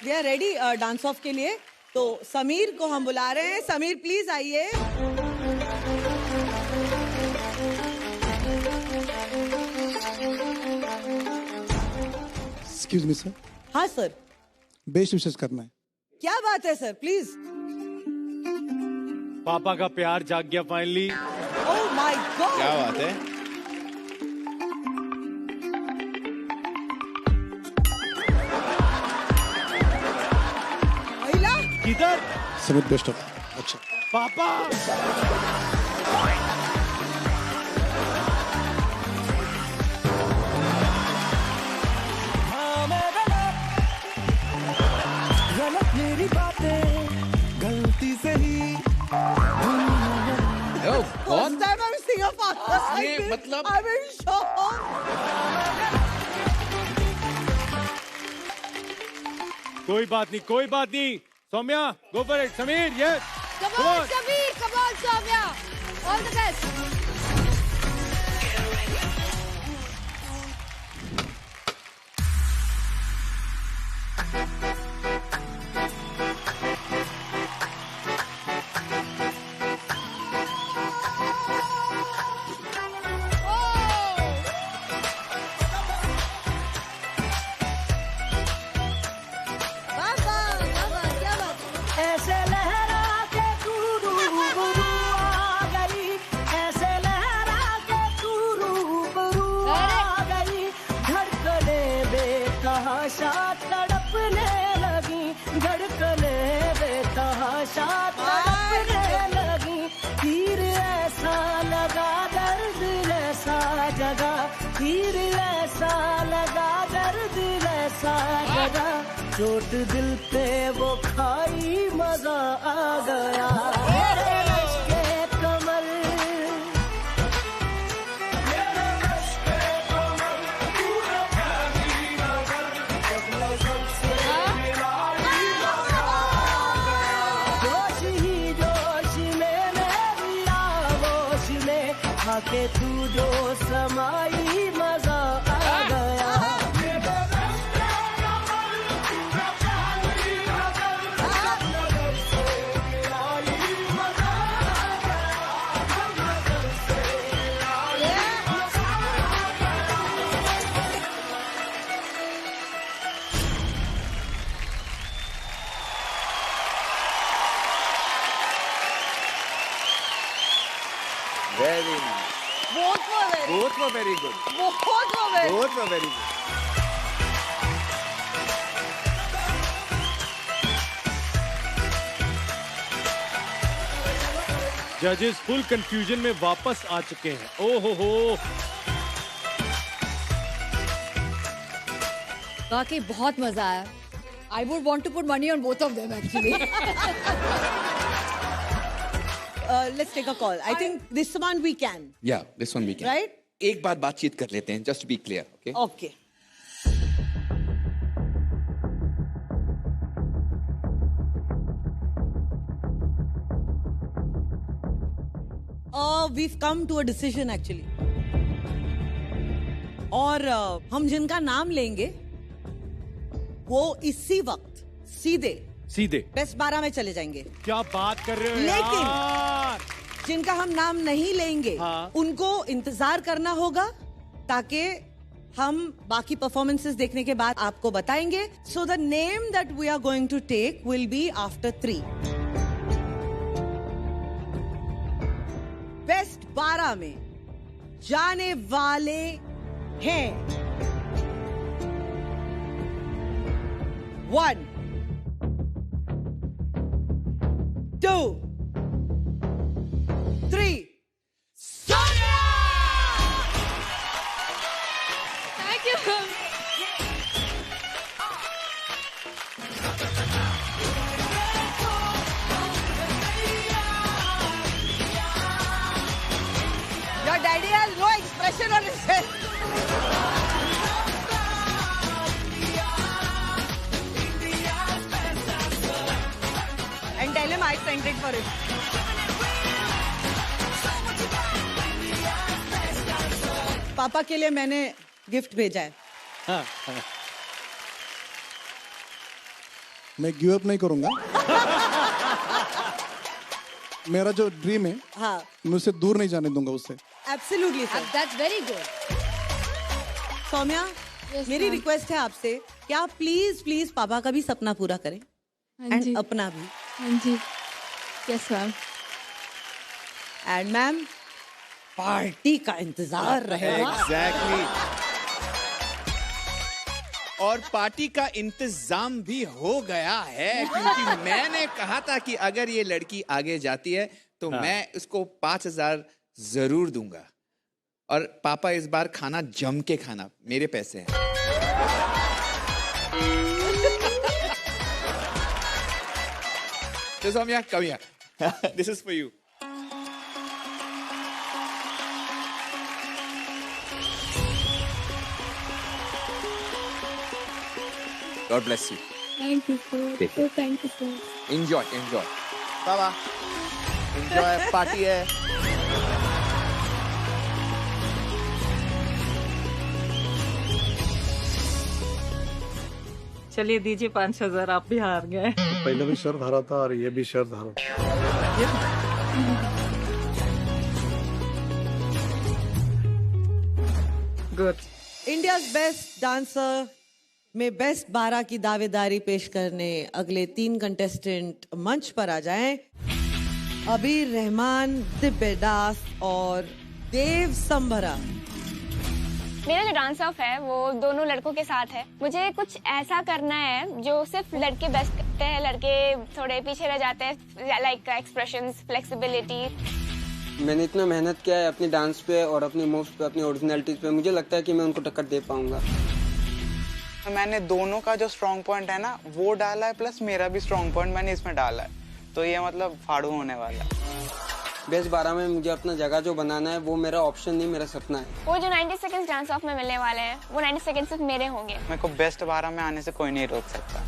We are ready dance off के लिए, तो समीर को हम बुला रहे हैं। समीर प्लीज आइए। Excuse me sir. हाँ सर। बेस्ट विशेष करना है। क्या बात है सर, प्लीज। पापा का प्यार जाग गया फाइनली। ओह माय गॉड, क्या बात है। किधर? Sameer best of. अच्छा पापा गलत मेरी बातें, गलती से ही first time I am seeing a father. ये मतलब आई एम इन शॉक। कोई बात नहीं, कोई बात नहीं। Soumya, go for it. Sameer, yes, come on Sameer. on, Soumya. All the best. ऐसे लहरा के तू रूबरू आ गई, ऐसे लहरा के तू रूबरू आ गई, धड़कने बेतहाशा तड़पने लगी, धड़कने बेतहाशा तड़पने लगी, तीर ऐसा लगा दर्द ऐसा जगा, तीर ऐसा लगा दर्द ऐसा जगा, चोट दिल पे वो खाई मजा आ गया, मेरे रश्के कमर, मेरे रश्के कमर, पूरा फैली नजर, जब नजर से मिलाई मजा आ गया, जोश ही जोश में मेरी आगोश में, आके तू जो समाई मजा आ गया। Very nice. Both were very Both were very good. Both were very Both were very good. जजेस फुल कंफ्यूजन में वापस आ चुके हैं। ओ हो। वाकई बहुत मजा आया। I would want to put money on both of them actually. Let's take a call. I think this one we can. Yeah, this one we can. Right? एक बार बातचीत कर लेते हैं, just to be clear, okay? Okay. We've come to a decision actually. और हम जिनका नाम लेंगे वो इसी वक्त सीधे बेस्ट 12 में चले जाएंगे। क्या बात कर रहे हो लेकिन यार? जिनका हम नाम नहीं लेंगे उनको इंतजार करना होगा ताकि हम बाकी परफॉर्मेंसेस देखने के बाद आपको बताएंगे। So the name that we are going to take will be after 3। Best 12 में जाने वाले हैं 1 2 3 Soumya! Thank you. Your daddy has no expression on his face. And tell him I sent it for him. पापा के लिए मैंने गिफ्ट भेजा है। मैं गिव अप नहीं करूंगा। मेरा जो ड्रीम है मैं उसे दूर नहीं जाने दूंगा उससे। Absolutely sir. That's very good. Saumya, Yes, मेरी ma'am. रिक्वेस्ट है आपसे कि आप प्लीज पापा का भी सपना पूरा करें हाँ जी। एंड अपना भी। हाँ जी। Yes ma'am. And ma'am party का इंतजार रहेगा। Exactly. और पार्टी का इंतजाम भी हो गया है क्योंकि मैंने कहा था कि अगर ये लड़की आगे जाती है तो मैं उसको 5,000 जरूर दूंगा और पापा इस बार खाना जम के खाना, मेरे पैसे हैं। So Soumya, come here. This is for you. God bless you. Thank you, sir. Take care. Thank you, sir. Enjoy. Bye-bye. Enjoy, party है। चलिए दीजिए 5,000, आप भी हार गए। पहले भी शर्त हारा था और ये भी शर्त हारा। गुड। इंडिया बेस्ट डांसर में बेस्ट 12 की दावेदारी पेश करने अगले 3 कंटेस्टेंट मंच पर आ जाएं। अबीर रहमान, दिव्य दास और देव संभरा। मेरा जो डांस ऑफ है वो दोनों लड़कों के साथ है। मुझे कुछ ऐसा करना है जो सिर्फ लड़के बेस्ट करते हैं, लड़के थोड़े पीछे रह जाते हैं, लाइक एक्सप्रेशंस, फ्लेक्सिबिलिटी। मैंने इतना मेहनत किया है अपनी डांस पे और अपनी मूव्स पे, अपनी ओरिजिनलिटीज पे। मुझे लगता है कि मैं उनको टक्कर दे पाऊंगा। मैंने दोनों का जो स्ट्रॉन्ग पॉइंट है ना वो डाला है, प्लस मेरा भी स्ट्रॉन्ग पॉइंट मैंने इसमें डाला है, तो ये मतलब फाड़ू होने वाला है। बेस्ट 12 में मुझे अपना जगह जो बनाना है वो मेरा ऑप्शन नहीं, मेरा सपना है। वो जो 90 सेकंड्स डांस ऑफ में मिलने वाले हैं वो 90 सेकंड्स सिर्फ मेरे होंगे। मेरे को बेस्ट 12 में आने से कोई नहीं रोक सकता।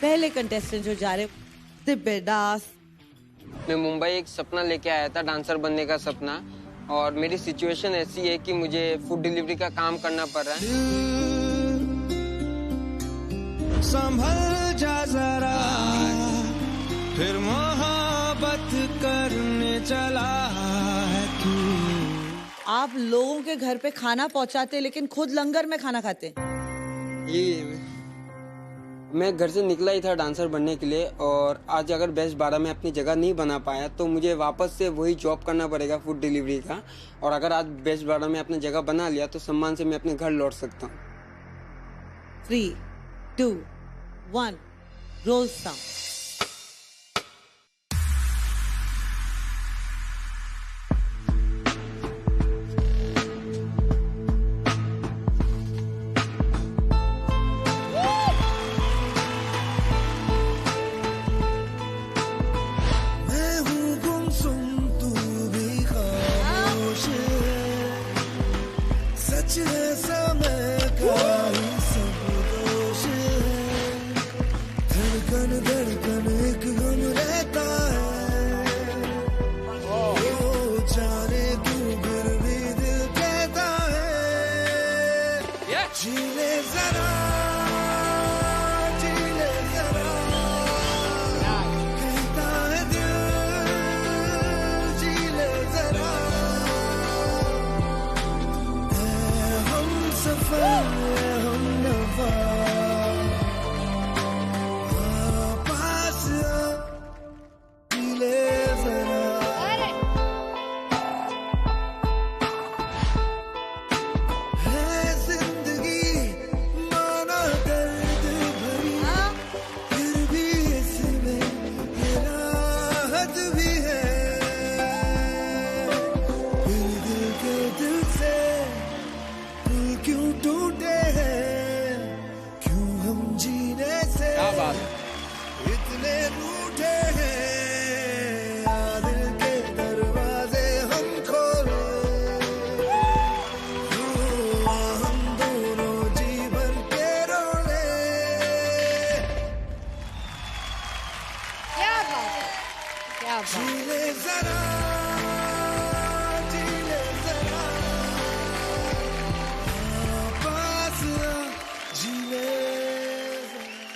पहले कंटेस्टेंट जो जा रहे दिव्य दास। मैं मुंबई एक सपना लेके आया था, डांसर बनने का सपना, और मेरी सिचुएशन ऐसी है कि मुझे फूड डिलीवरी का काम करना पड़ रहा है। संभल जा जरा, फिर मोहब्बत करने चला है तू। आप लोगों के घर पे खाना पहुंचाते लेकिन खुद लंगर में खाना खाते। ये मैं घर से निकला ही था डांसर बनने के लिए, और आज अगर बेस्ट 12 में अपनी जगह नहीं बना पाया तो मुझे वापस से वही जॉब करना पड़ेगा फूड डिलीवरी का। और अगर आज बेस्ट 12 में अपनी जगह बना लिया तो सम्मान से मैं अपने घर लौट सकता हूँ। 3, 2, 1, रोल साउंड।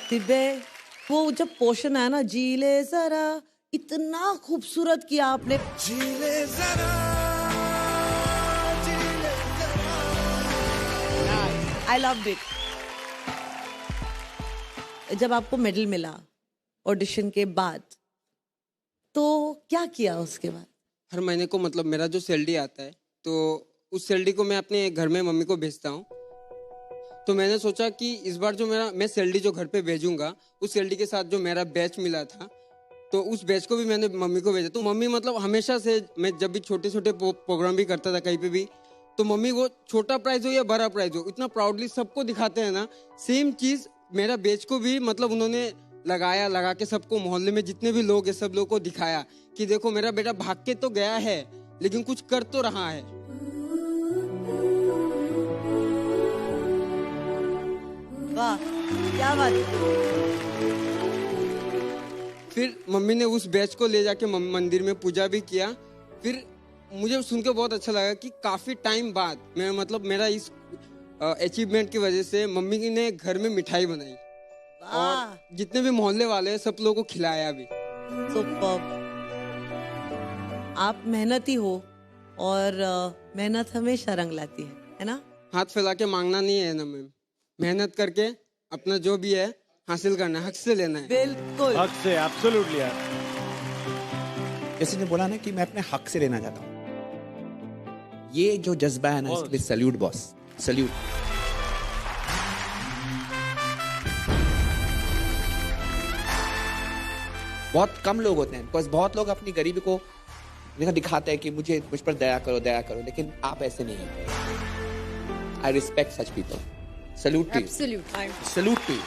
दिव्य, वो जब पोर्शन आया ना, जीले जरा, इतना खूबसूरत किया आपने। जीले जरा, जीले जरा। I loved it। जब आपको मेडल मिला ऑडिशन के बाद, तो क्या किया उसके बाद? हर महीने को मतलब मेरा जो सैलरी आता है तो उस सैलरी को मैं अपने घर में मम्मी को भेजता हूँ। तो मैंने सोचा कि इस बार जो मैं सैलरी जो घर पे भेजूंगा, उस सैलरी के साथ जो मेरा बैच मिला था तो उस बैच को भी मैंने मम्मी को भेजा। तो मम्मी मतलब हमेशा से, मैं जब भी छोटे छोटे प्रोग्राम भी करता था कहीं पे भी, तो मम्मी वो छोटा प्राइज हो या बड़ा प्राइज हो, इतना प्राउडली सबको दिखाते हैं ना। सेम चीज मेरा बैच को भी मतलब उन्होंने लगा के सबको, मोहल्ले में जितने भी लोग हैं सब लोगों को दिखाया कि देखो मेरा बेटा भाग के तो गया है लेकिन कुछ कर तो रहा है। वाह, क्या बात है। फिर मम्मी ने उस बैच को ले जाके मंदिर में पूजा भी किया। फिर मुझे सुन के बहुत अच्छा लगा कि काफ़ी टाइम बाद मेरा इस अचीवमेंट की वजह से मम्मी ने घर में मिठाई बनाई और जितने भी मोहल्ले वाले हैं सब लोगों को खिलाया भी। सुपर्ब। आप मेहनती हो और मेहनत हमेशा रंग लाती है ना? हाथ फैला के मांगना नहीं है ना मैम, मेहनत करके अपना जो भी है हासिल करना है, हक से लेना है। बिल्कुल हक से, एब्सोल्युटली यार। जैसे ने बोला ना कि मैं अपने हक से लेना चाहता हूँ, ये जो जज्बा है ना, इसके लिए सल्यूट बॉस, सल्यूट। बहुत कम लोग होते हैं, बिकॉज बहुत लोग अपनी गरीबी को दिखाते हैं कि मुझ पर दया करो, लेकिन आप ऐसे नहीं हैं। I respect such people. Salute to you, salute to you.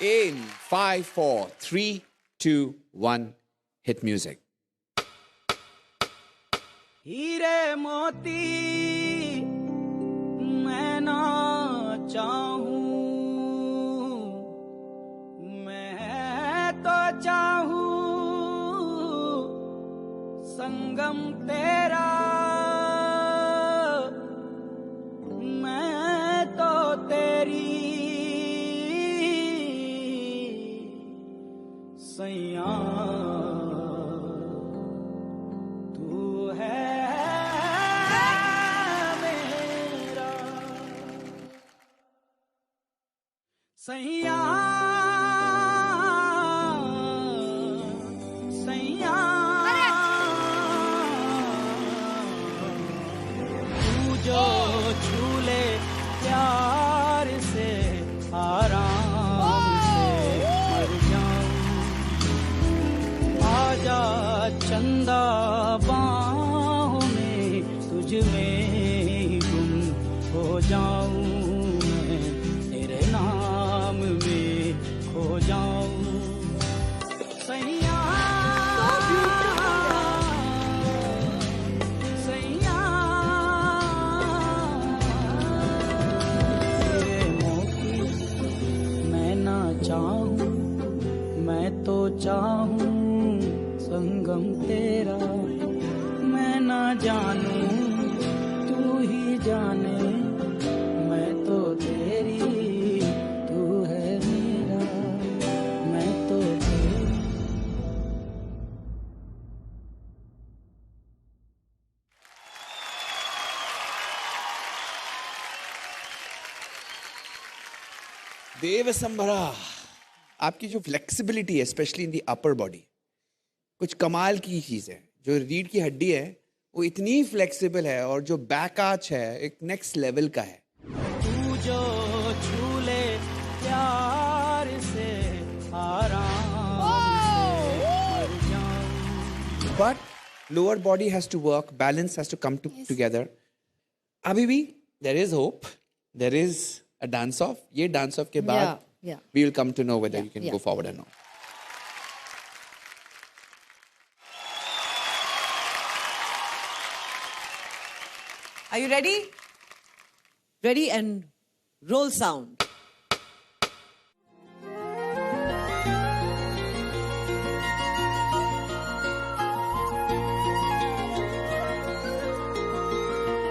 In 5, 4, 3, 2, 1, hit music. हीरे मोती मैं ना चाहूं, मैं तो चाहूं संगम तेरा, मैं तो तेरी सैया तू है मेरा सैया, सैया तू जो झूले प्यार से आराम से मर जाऊं, आजा चंदा बाहों में तुझ में गुम हो जाऊं, मैं तेरे नाम में खो जाऊं सैया, सैया ये मोती मैं ना चाहूं, मैं तो चाहूं संगम तेरा, मैं ना जानूं तू ही जाने, मैं तो तेरी तू है मेरा, मैं तो तेरी। देवसंभरा, आपकी जो फ्लेक्सिबिलिटी है, specially in the upper body, कुछ कमाल की चीज है। जो रीढ़ की हड्डी है वो इतनी फ्लेक्सिबल है, और जो बैक आर्च है एक नेक्स्ट लेवल का है। तू जो झूले प्यार से आराम से मर जाऊं। But lower body has to work, balance has to come together. अभी भी there is hope, there is a dance off. ये डांस ऑफ के बाद we will come to know whether you can go forward और not. Are you ready? Ready and roll sound.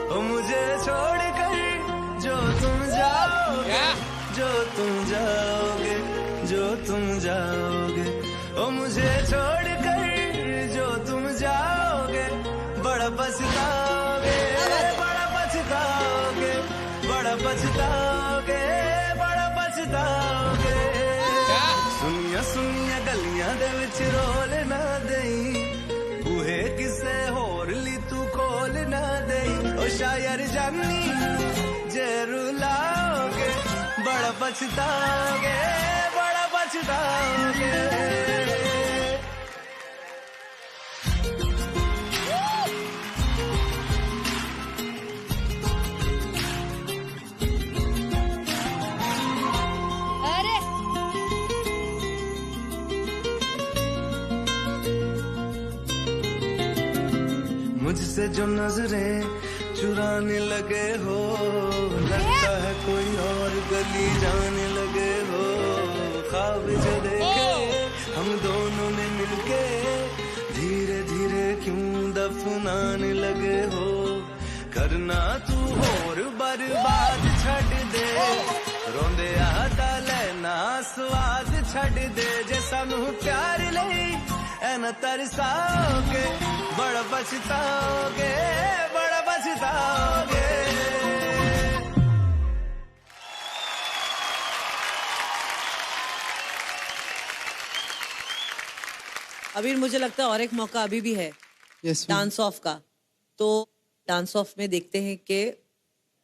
ओ मुझे छोड़कर जो तुम जाओगे, जो तुम जाओगे, जो तुम जाओगे, ओ मुझे छोड़कर जो तुम जाओगे, बड़ा पछताओगे, बड़ा पछताओगे, बड़ा पछताओगे, बड़ा पछताओगे। सुनिया सुनिया गलियां दे विच रोल ना देई, बूहे किसे होर ली तू खोल ना देई, ओ शायर जानी जे रुलाओगे, बड़ा पछताओगे, बड़ा पछताओगे। मुझसे जो नजरें चुराने लगे हो, लगता है कोई और गली जाने लगे हो। ख्वाब जो देखे हम दोनों ने मिलके, धीरे धीरे क्यों दफनाने लगे हो। करना तू और बर्बाद छड़ दे, रोंदे आता लेना स्वाद छड़ दे। जे सानू प्यार ले न तरसाओगे, बड़ा पछताओगे, बड़ा पछताओगे। अभी मुझे लगता है और एक मौका अभी भी है डांस ऑफ का, तो डांस ऑफ में देखते हैं कि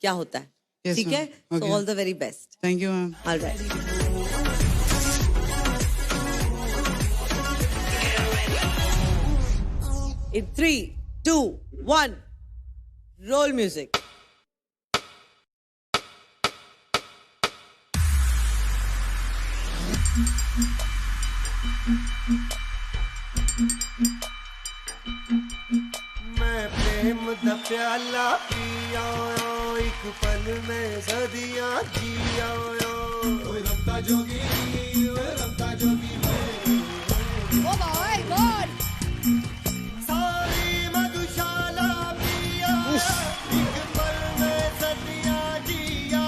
क्या होता है। ठीक है, so all the very best. Thank you ma'am. Alright. In 3, 2, 1, roll music. मैं प्रेम दा प्याला पिया, एक पल में सदियां जिया। ओए रमता जोगी, ओए रमता जोगी। Oh my God! सारी मधुशाला पिया, एक पल में सदियां जिया।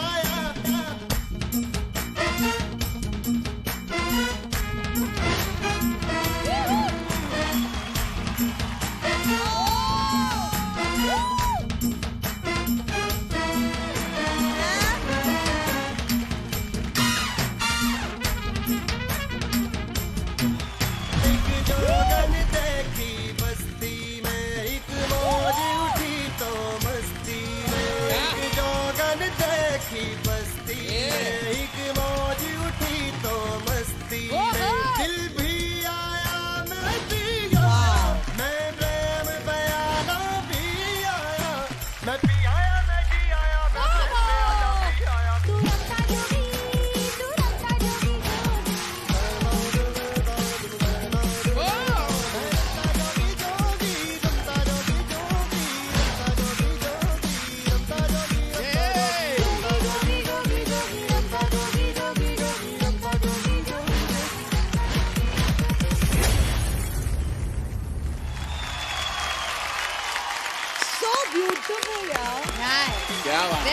क्या बात।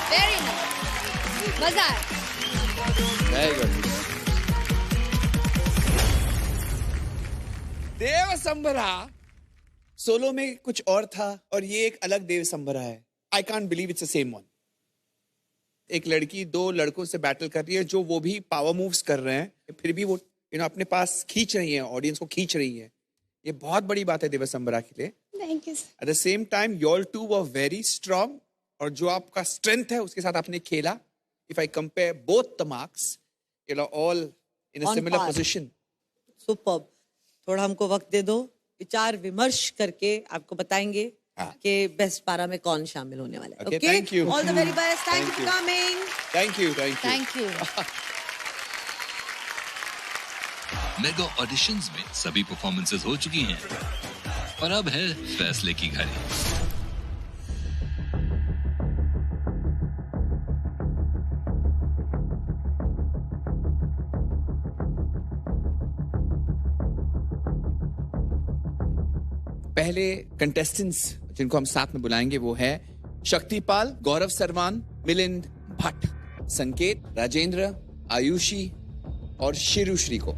Very nice. मजा आया। Very good. देव संभरा सोलो में कुछ और था और ये एक अलग देव संभरा है। I can't believe it's the same one. एक लड़की दो लड़कों से बैटल कर रही है जो वो भी पावर मूव्स कर रहे हैं, फिर भी वो अपने पास खींच रही है, ऑडियंस को खींच रही है। ये बहुत बड़ी बात है देव संभरा के लिए। Thank you. At the same time your two were very strong, और जो आपका स्ट्रेंथ है उसके साथ आपने खेला। If I compare both the marks, you are all in a similar position. Superb. थोड़ा हमको वक्त दे दो, विचार विमर्श करके आपको बताएंगे कि बेस्ट पारा में कौन शामिल होने वाला है। Okay, thank you. All the very best. Thank you for coming. Thank you, thank you, thank you. Mega auditions में सभी परफॉर्मेंसेस हो चुकी हैं और अब है फैसले की घड़ी। पहले कंटेस्टेंट्स जिनको हम साथ में बुलाएंगे वो है शक्तिपाल, गौरव सरवान, मिलिंद भट्ट, संकेत, राजेंद्र, आयुषी और शिरुश्री को।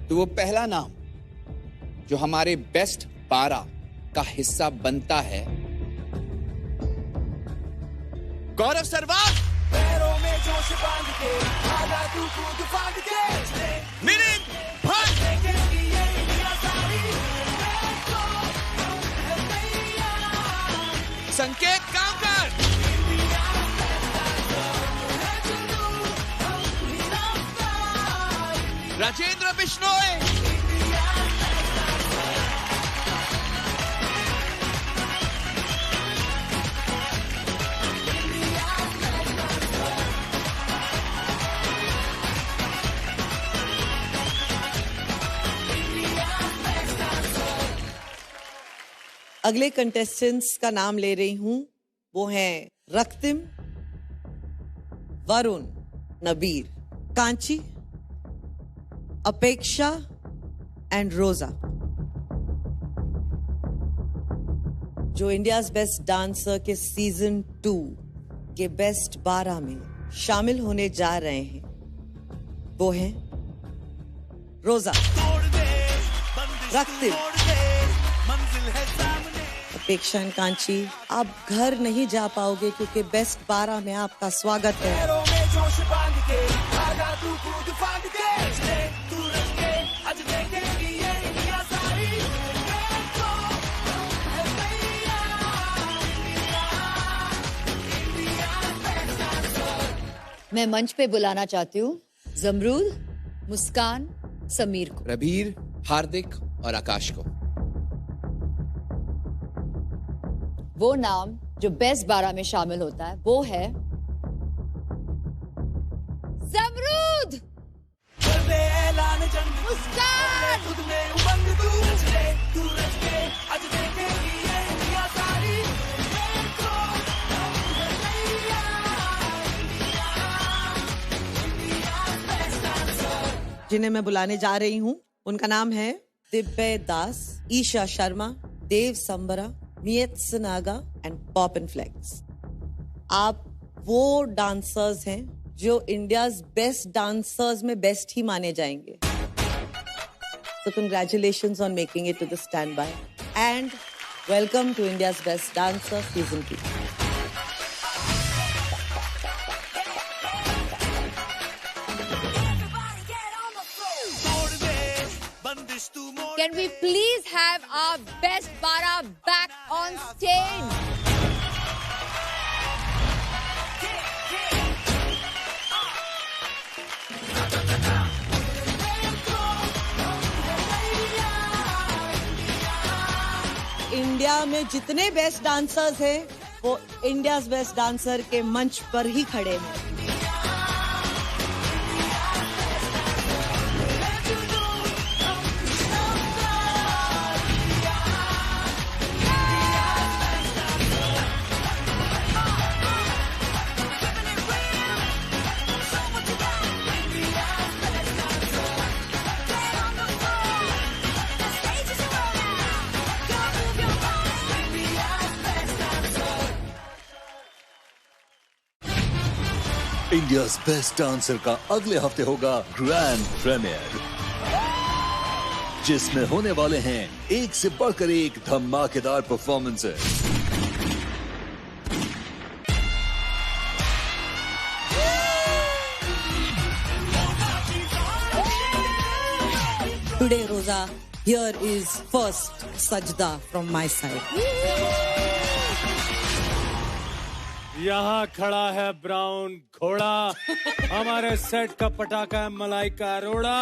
तो वो पहला नाम जो हमारे बेस्ट 12 का हिस्सा बनता है, गौरव सरवान। पैरों में जोश बांध के आधा तू कूद फांद के, मिलिंद भट्ट, संकेत कामकर, राजेंद्र बिश्नोई, अगले कंटेस्टेंट्स का नाम ले रही हूं, वो हैं रक्तिम, वरुण, नबीर, कांची, अपेक्षा एंड रोजा। जो इंडियाज बेस्ट डांसर के सीजन 2 के बेस्ट 12 में शामिल होने जा रहे हैं, वो हैं रोजा, रक्तिम, अपेक्षा एंड कांची। आप घर नहीं जा पाओगे क्योंकि बेस्ट 12 में आपका स्वागत है। मैं मंच पे बुलाना चाहती हूँ जमरूद, मुस्कान, समीर को। रबीर, हार्दिक और आकाश को। वो नाम जो बेस्ट 12 में शामिल होता है वो है जमरूद, मुस्कान, जिन्हें मैं बुलाने जा रही हूँ उनका नाम है दिव्य दास, ईशा शर्मा, देव संबरा, नियत सनागा एंड पॉप एंड फ्लेक्स। आप वो डांसर्स हैं जो इंडियाज बेस्ट डांसर्स में बेस्ट ही माने जाएंगे। So congratulations on making it to the standby and welcome to India's Best Dancer Season 2. Can we please have our best 12 back on stage? India में जितने बेस्ट डांसर्स हैं वो इंडियाज बेस्ट डांसर के मंच पर ही खड़े हैं। इंडियाज बेस्ट डांसर का अगले हफ्ते होगा ग्रैंड प्रीमियर, जिसमें होने वाले हैं एक से बढ़कर एक धमाकेदार performances. Today, Rosa, here is first sajda from my side. यहाँ खड़ा है ब्राउन घोड़ा, हमारे सेट का पटाखा है मलाई का अरोड़ा।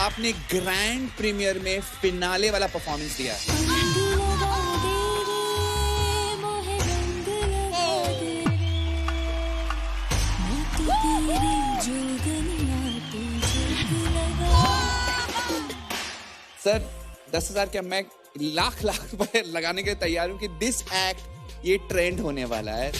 आपने ग्रैंड प्रीमियर में फिनाले वाला परफॉर्मेंस दिया। सर 10,000 क्या मैं लाख रुपए लगाने के लिए तैयार हूँ कि दिस एक्ट ये ट्रेंड होने वाला है।